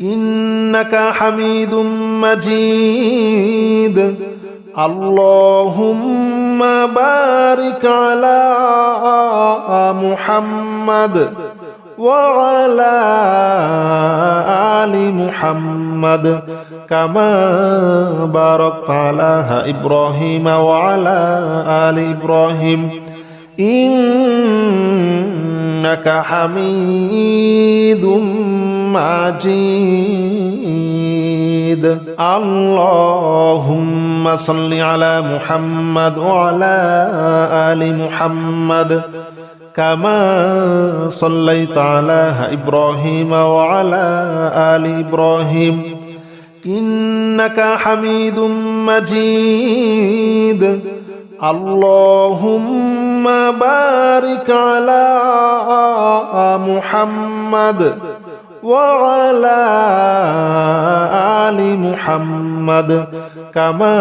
إنك حميد مجيد اللهم بارك على محمد وعلى آل محمد كما باركت على إبراهيم وعلى آل إبراهيم إنك حميد مجيد اللهم صل على محمد وعلى آل محمد كما صليت على إبراهيم وعلى آل إبراهيم إنك حميد مجيد اللهم بارك على محمد وعلى آل محمد كما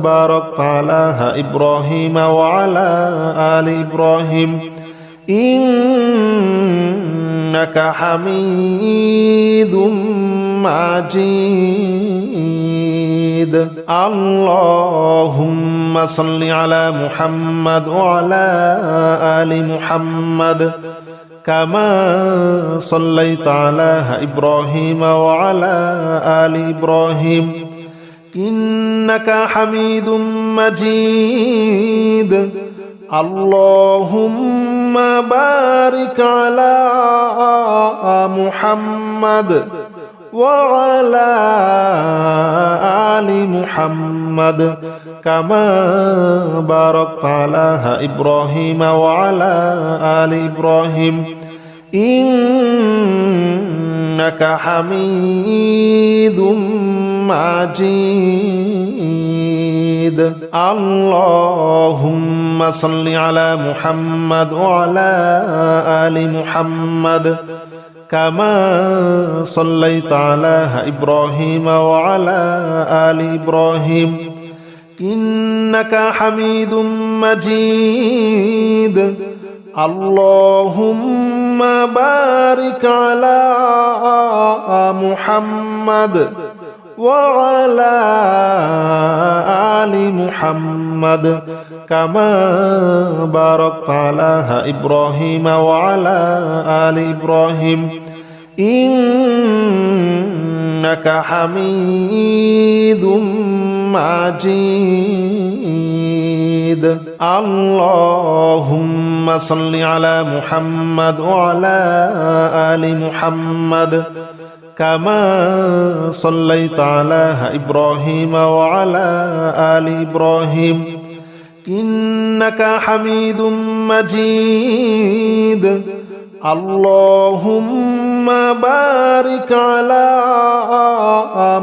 باركت على إبراهيم وعلى آل إبراهيم إنك حميد مجيد اللهم صل على محمد وعلى آل محمد كما صليت على إبراهيم وعلى آل إبراهيم إنك حميد مجيد اللهم بارك على محمد وعلى آل محمد كما باركت على إبراهيم وعلى آل إبراهيم إنك حميد مجيد اللهم صل على محمد وعلى آل محمد كما صليت على إبراهيم وعلى آل إبراهيم إنك حميد مجيد اللهم بارك على محمد وعلى آل محمد كما باركت على إبراهيم وعلى آل إبراهيم إنك حميد مجيد اللهم صل على محمد وعلى آل محمد كما صليت على إبراهيم وعلى آل إبراهيم إنك حميد مجيد اللهم بارك على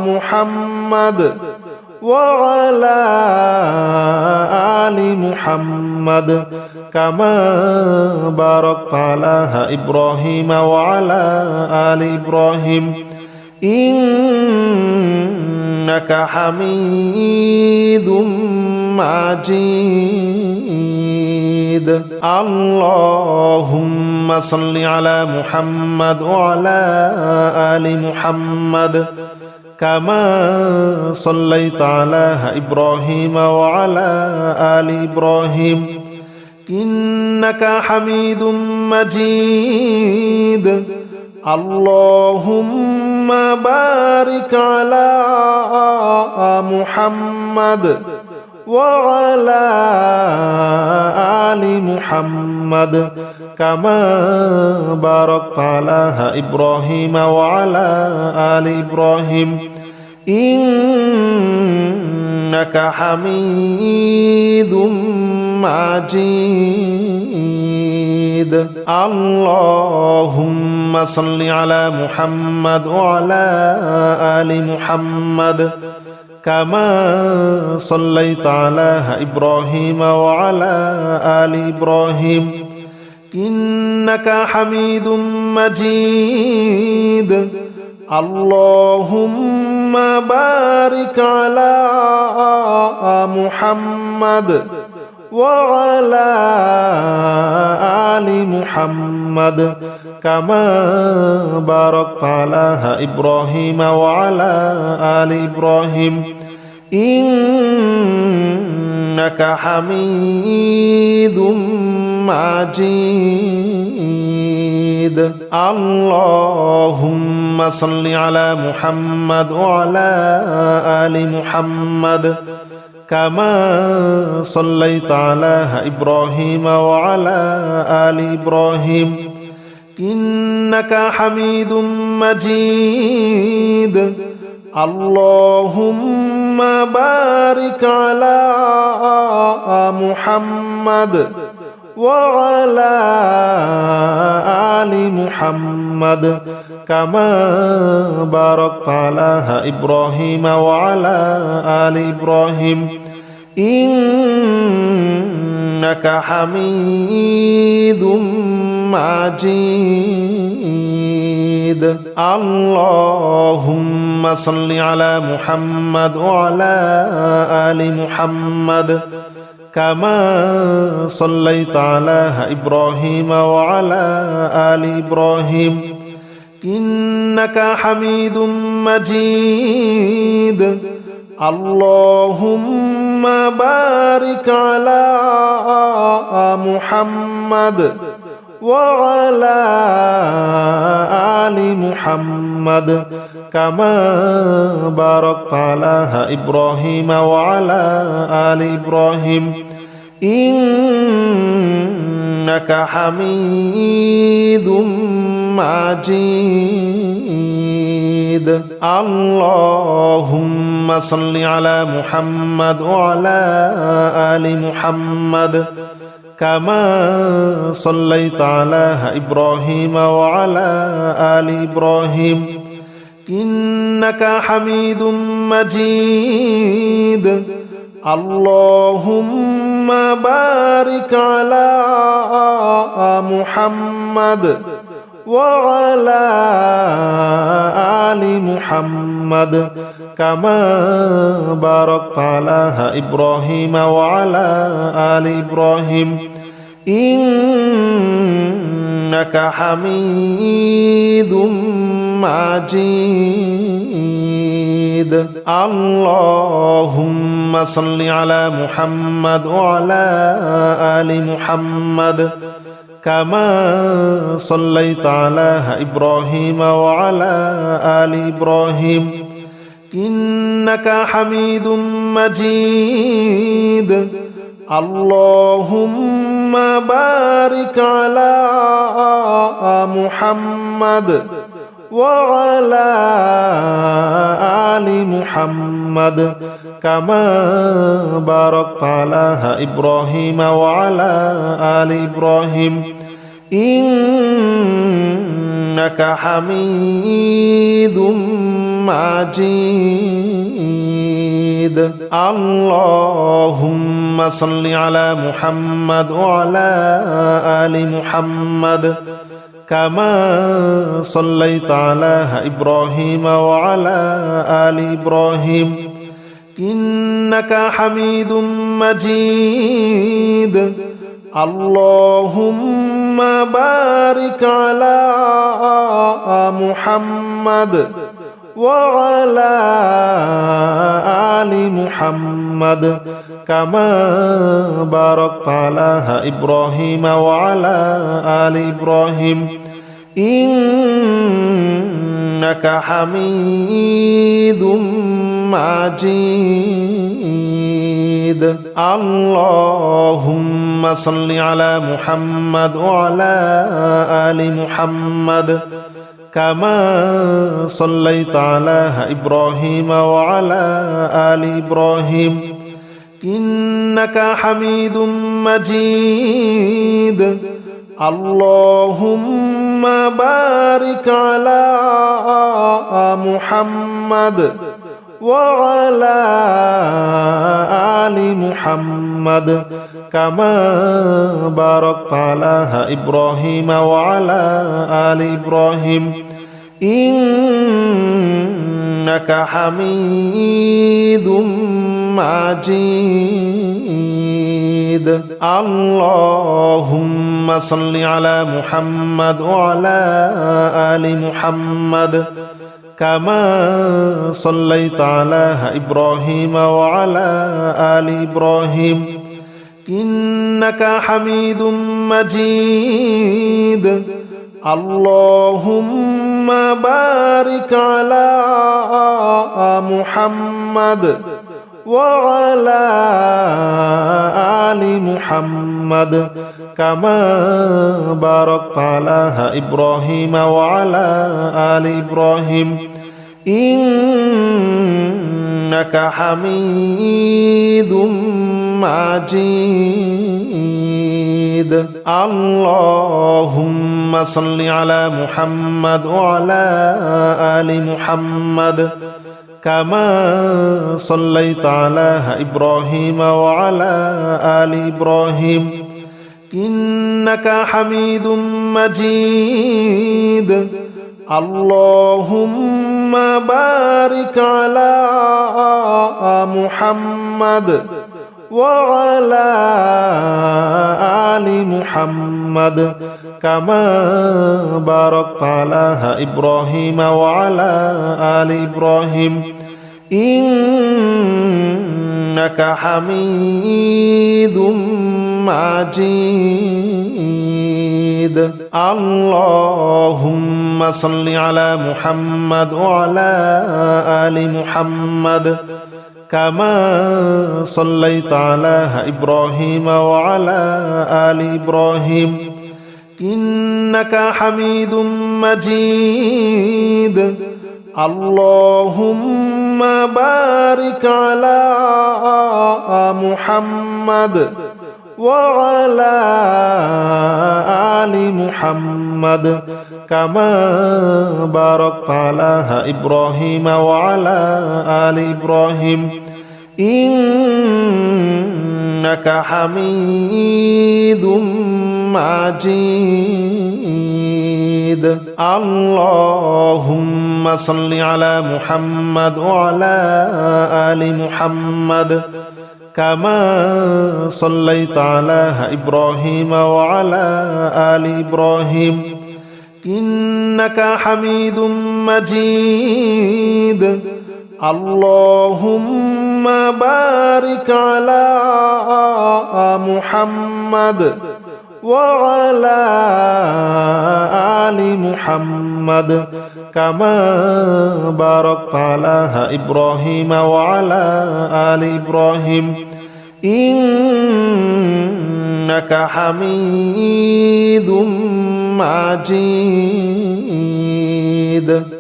محمد وعلى آل محمد كما باركت على إبراهيم وعلى آل إبراهيم إنك حميد مجيد اللهم صل على محمد وعلى آل محمد كما صليت على إبراهيم وعلى آل إبراهيم إنك حميد مجيد اللهم بارك على محمد وعلى آل محمد كما باركت على إبراهيم وعلى آل إبراهيم إنك حميد مجيد اللهم صل على محمد وعلى آل محمد كما صليت على إبراهيم وعلى آل إبراهيم إنك حميد مجيد اللهم بارك على محمد وعلى آل محمد كما باركت على إبراهيم وعلى آل إبراهيم إنك حميد مجيد اللهم صل على محمد وعلى آل محمد كما صليت على إبراهيم وعلى آل إبراهيم إنك حميد مجيد اللهم بارك على محمد وعلى آل محمد كما باركت على إبراهيم وعلى آل إبراهيم إنك حميد مجيد اللهم صل على محمد وعلى آل محمد كما صليت على إبراهيم وعلى آل إبراهيم إنك حميد مجيد اللهم بارك على محمد وعلى آل محمد كما باركت على إبراهيم وعلى آل إبراهيم إنك حميد مجيد اللهم صل على محمد وعلى آل محمد كما صليت على إبراهيم وعلى آل إبراهيم إنك حميد مجيد. اللهم بارك على محمد وعلى آل محمد كما باركت على إبراهيم وعلى آل إبراهيم إنك حميد مجيد. اللهم صل على محمد وعلى آل محمد كما صليت على إبراهيم وعلى آل إبراهيم إنك حميد مجيد. اللهم بارك على محمد وعلى آل محمد كما باركت على إبراهيم وعلى آل إبراهيم إنك حميد مجيد. اللهم صل على محمد وعلى آل محمد كما صليت على إبراهيم وعلى آل إبراهيم إنك حميد مجيد. اللهم بارك على محمد وعلى آل محمد كما باركت على إبراهيم وعلى آل إبراهيم إنك حميد مجيد. اللهم صل على محمد وعلى آل محمد كما صليت على إبراهيم وعلى آل إبراهيم إنك حميد مجيد. اللهم بارك على محمد وعلى آل محمد كما باركت على إبراهيم وعلى آل إبراهيم إنك حميد مجيد. اللهم صل على محمد وعلى آل محمد كما صليت على إبراهيم وعلى آل إبراهيم إنك حميد مجيد. اللهم بارك على محمد وعلى آل محمد كما باركت على إبراهيم وعلى آل إبراهيم إنك حميد مجيد. اللهم صل على محمد وعلى آل محمد كما صليت على إبراهيم وعلى آل إبراهيم إنك حميد مجيد. اللهم بارك على محمد وعلى آل محمد كما باركت على إبراهيم وعلى آل إبراهيم إنك حميد مجيد. اللهم صل على محمد وعلى آل محمد كما صليت على إبراهيم وعلى آل إبراهيم إنك حميد مجيد. اللهم بارك على محمد وعلى آل محمد كما باركت على إبراهيم وعلى آل إبراهيم إنك حميد مجيد اللهم صل على محمد وعلى آل محمد كما صليت على إبراهيم وعلى آل إبراهيم إنك حميد مجيد اللهم بارك على محمد وعلى آل محمد كما باركت على إبراهيم وعلى آل إبراهيم إنك حميد مجيد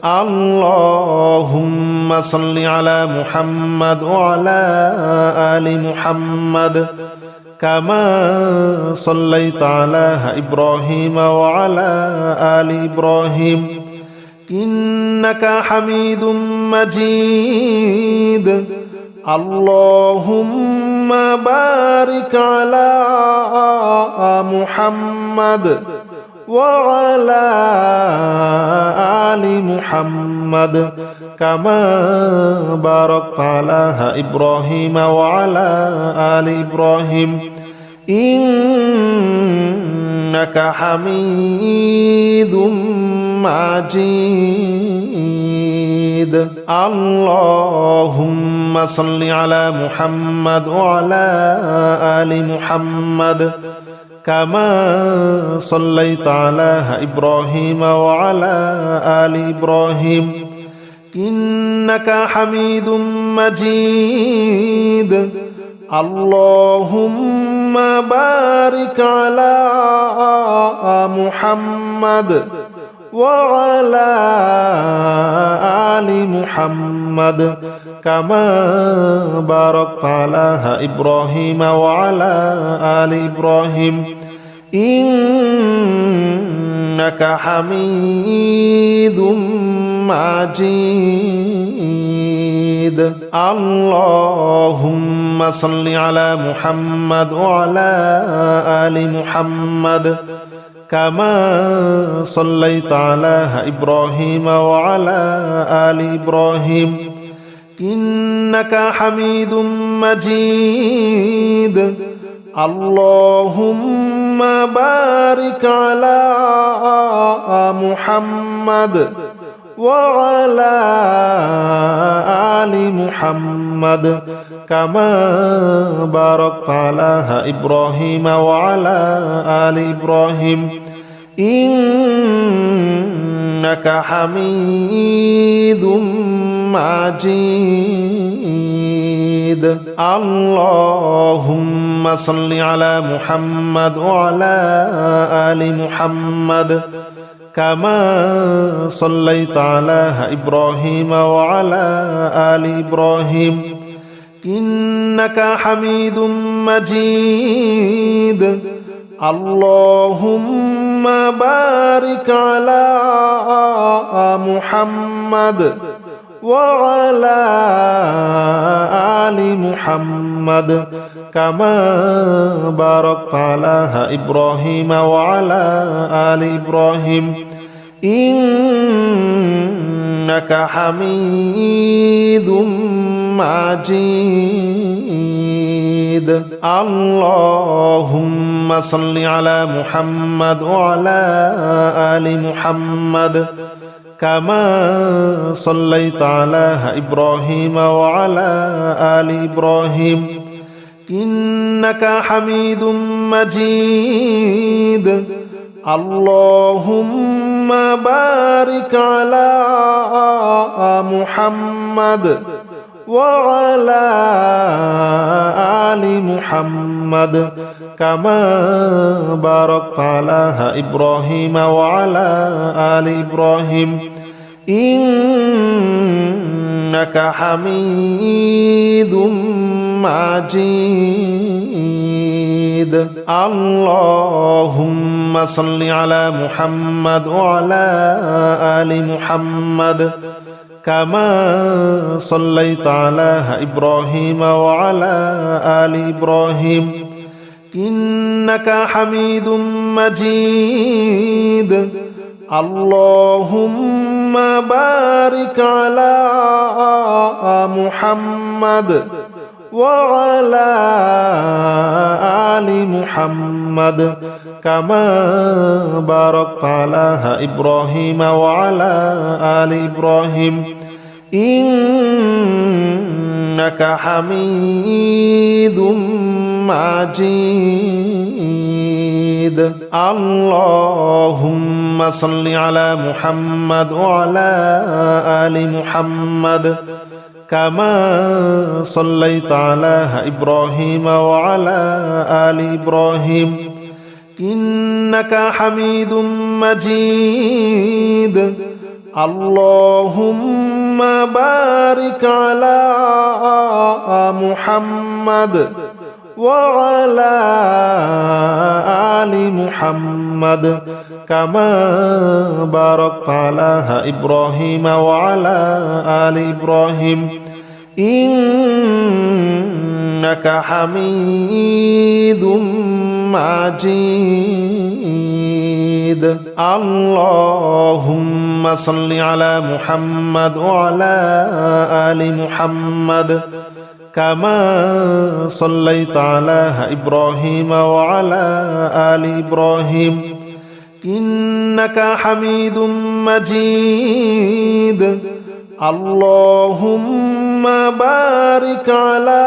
اللهم صل على محمد وعلى آل محمد كما صليت على إبراهيم وعلى آل إبراهيم إنك حميد مجيد اللهم بارك على محمد وعلى آل محمد كما باركت على إبراهيم وعلى آل إبراهيم إنك حميد مجيد اللهم صل على محمد وعلى آل محمد كما صليت على إبراهيم وعلى آل إبراهيم إنك حميد مجيد اللهم بارك على محمد وعلى آل محمد كما باركت على إبراهيم وعلى آل إبراهيم إنك حميد مجيد اللهم صل على محمد وعلى آل محمد كما صليت على إبراهيم وعلى آل إبراهيم إنك حميد مجيد اللهم بارك على محمد وعلى آل محمد كما باركت على إبراهيم وعلى آل إبراهيم إنك حميد مجيد اللهم صل على محمد وعلى آل محمد كما صليت على إبراهيم وعلى آل إبراهيم إنك حميد مجيد اللهم بارك على محمد وعلى آل محمد كما باركت على إبراهيم وعلى آل إبراهيم إنك حميد مجيد اللهم صل على محمد وعلى آل محمد كما صليت على إبراهيم وعلى آل إبراهيم إنك حميد مجيد اللهم بارك على محمد وعلى آل محمد كما باركت على إبراهيم وعلى آل إبراهيم إنك حميد مجيد اللهم صل على محمد وعلى آل محمد كما صليت على إبراهيم وعلى آل إبراهيم إنك حميد مجيد اللهم بارك على محمد وعلى آل محمد كما باركت على إبراهيم وعلى آل إبراهيم إنك حميد مجيد اللهم صل على محمد وعلى آل محمد كما صليت على إبراهيم وعلى آل إبراهيم إنك حميد مجيد اللهم بارك على محمد وعلى آل محمد كما باركت على إبراهيم وعلى آل إبراهيم إنك حميد مجيد اللهم صل على محمد وعلى آل محمد كما صليت على إبراهيم وعلى آل إبراهيم إنك حميد مجيد اللهم بارك على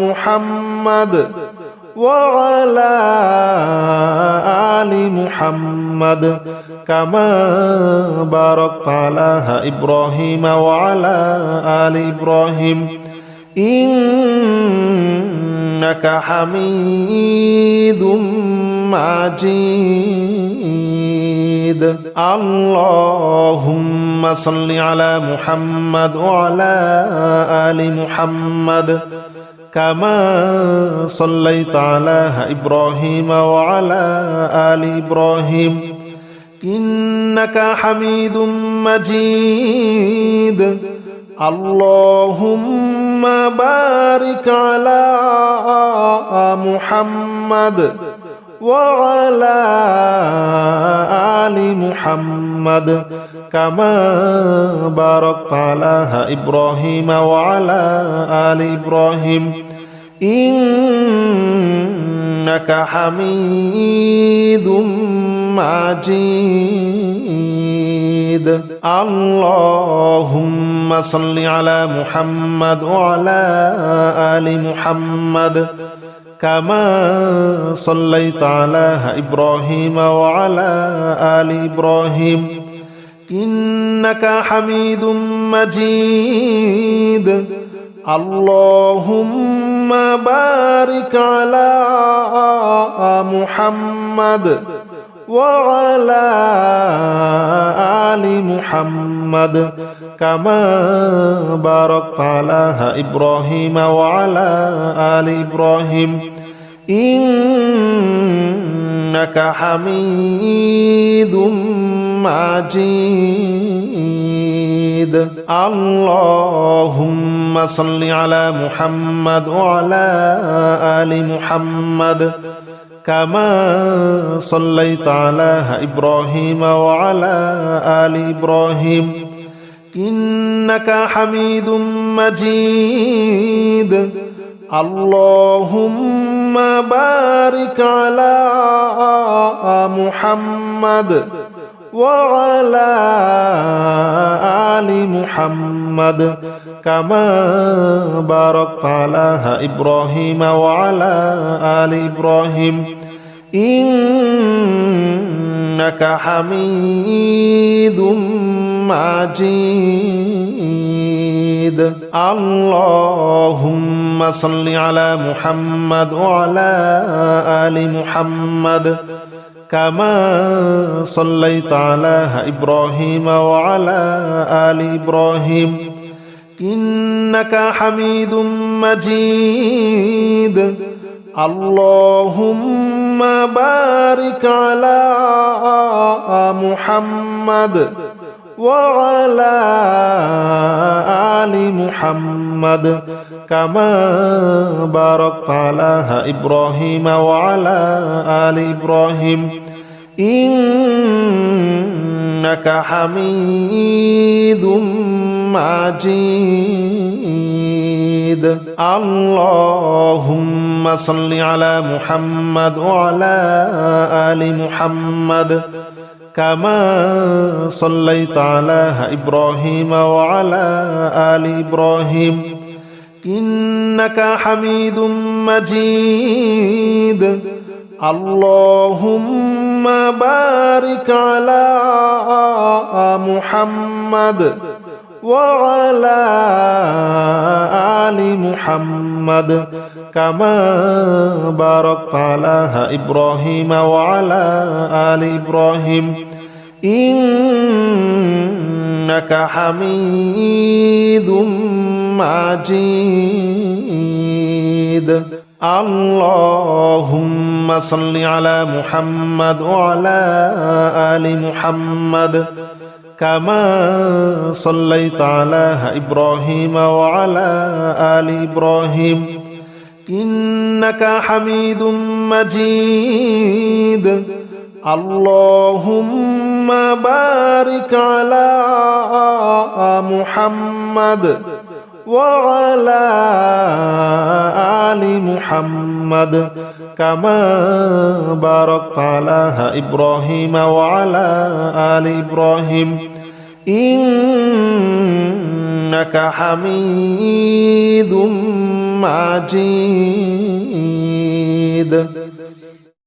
محمد وعلى آل محمد كما باركت على إبراهيم وعلى آل إبراهيم إنك حميد مجيد اللهم صل على محمد وعلى آل محمد كما صليت على إبراهيم وعلى آل إبراهيم إنك حميد مجيد اللهم بارك على محمد وعلى آل محمد كما باركت على إبراهيم وعلى آل إبراهيم إنك حميد مجيد اللهم صل على محمد وعلى آل محمد كما صليت على إبراهيم وعلى آل إبراهيم إنك حميد مجيد اللهم بارك على محمد وعلى آل محمد كما باركت على إبراهيم وعلى آل إبراهيم إنك حميد مجيد اللهم صل على محمد وعلى آل محمد كما صليت على إبراهيم وعلى آل إبراهيم إنك حميد مجيد اللهم بارك على محمد وعلى آل محمد كما باركت على إبراهيم وعلى آل إبراهيم إنك حميد مجيد اللهم صل على محمد وعلى آل محمد كما صليت على إبراهيم وعلى آل إبراهيم إنك حميد مجيد اللهم بارك على محمد وعلى آل محمد كما باركت على إبراهيم وعلى آل إبراهيم إنك حميد مجيد اللهم صل على محمد وعلى آل محمد كما صليت على إبراهيم وعلى آل إبراهيم إنك حميد مجيد اللهم بارك على محمد وعلى آل محمد كما باركت على إبراهيم وعلى آل إبراهيم إنك حميد مجيد اللهم صل على محمد وعلى آل محمد كما صليت على إبراهيم وعلى آل إبراهيم إنك حميد مجيد اللهم بارك على محمد وعلى آل محمد كما باركت على إبراهيم وعلى آل إبراهيم إنك حميد مجيد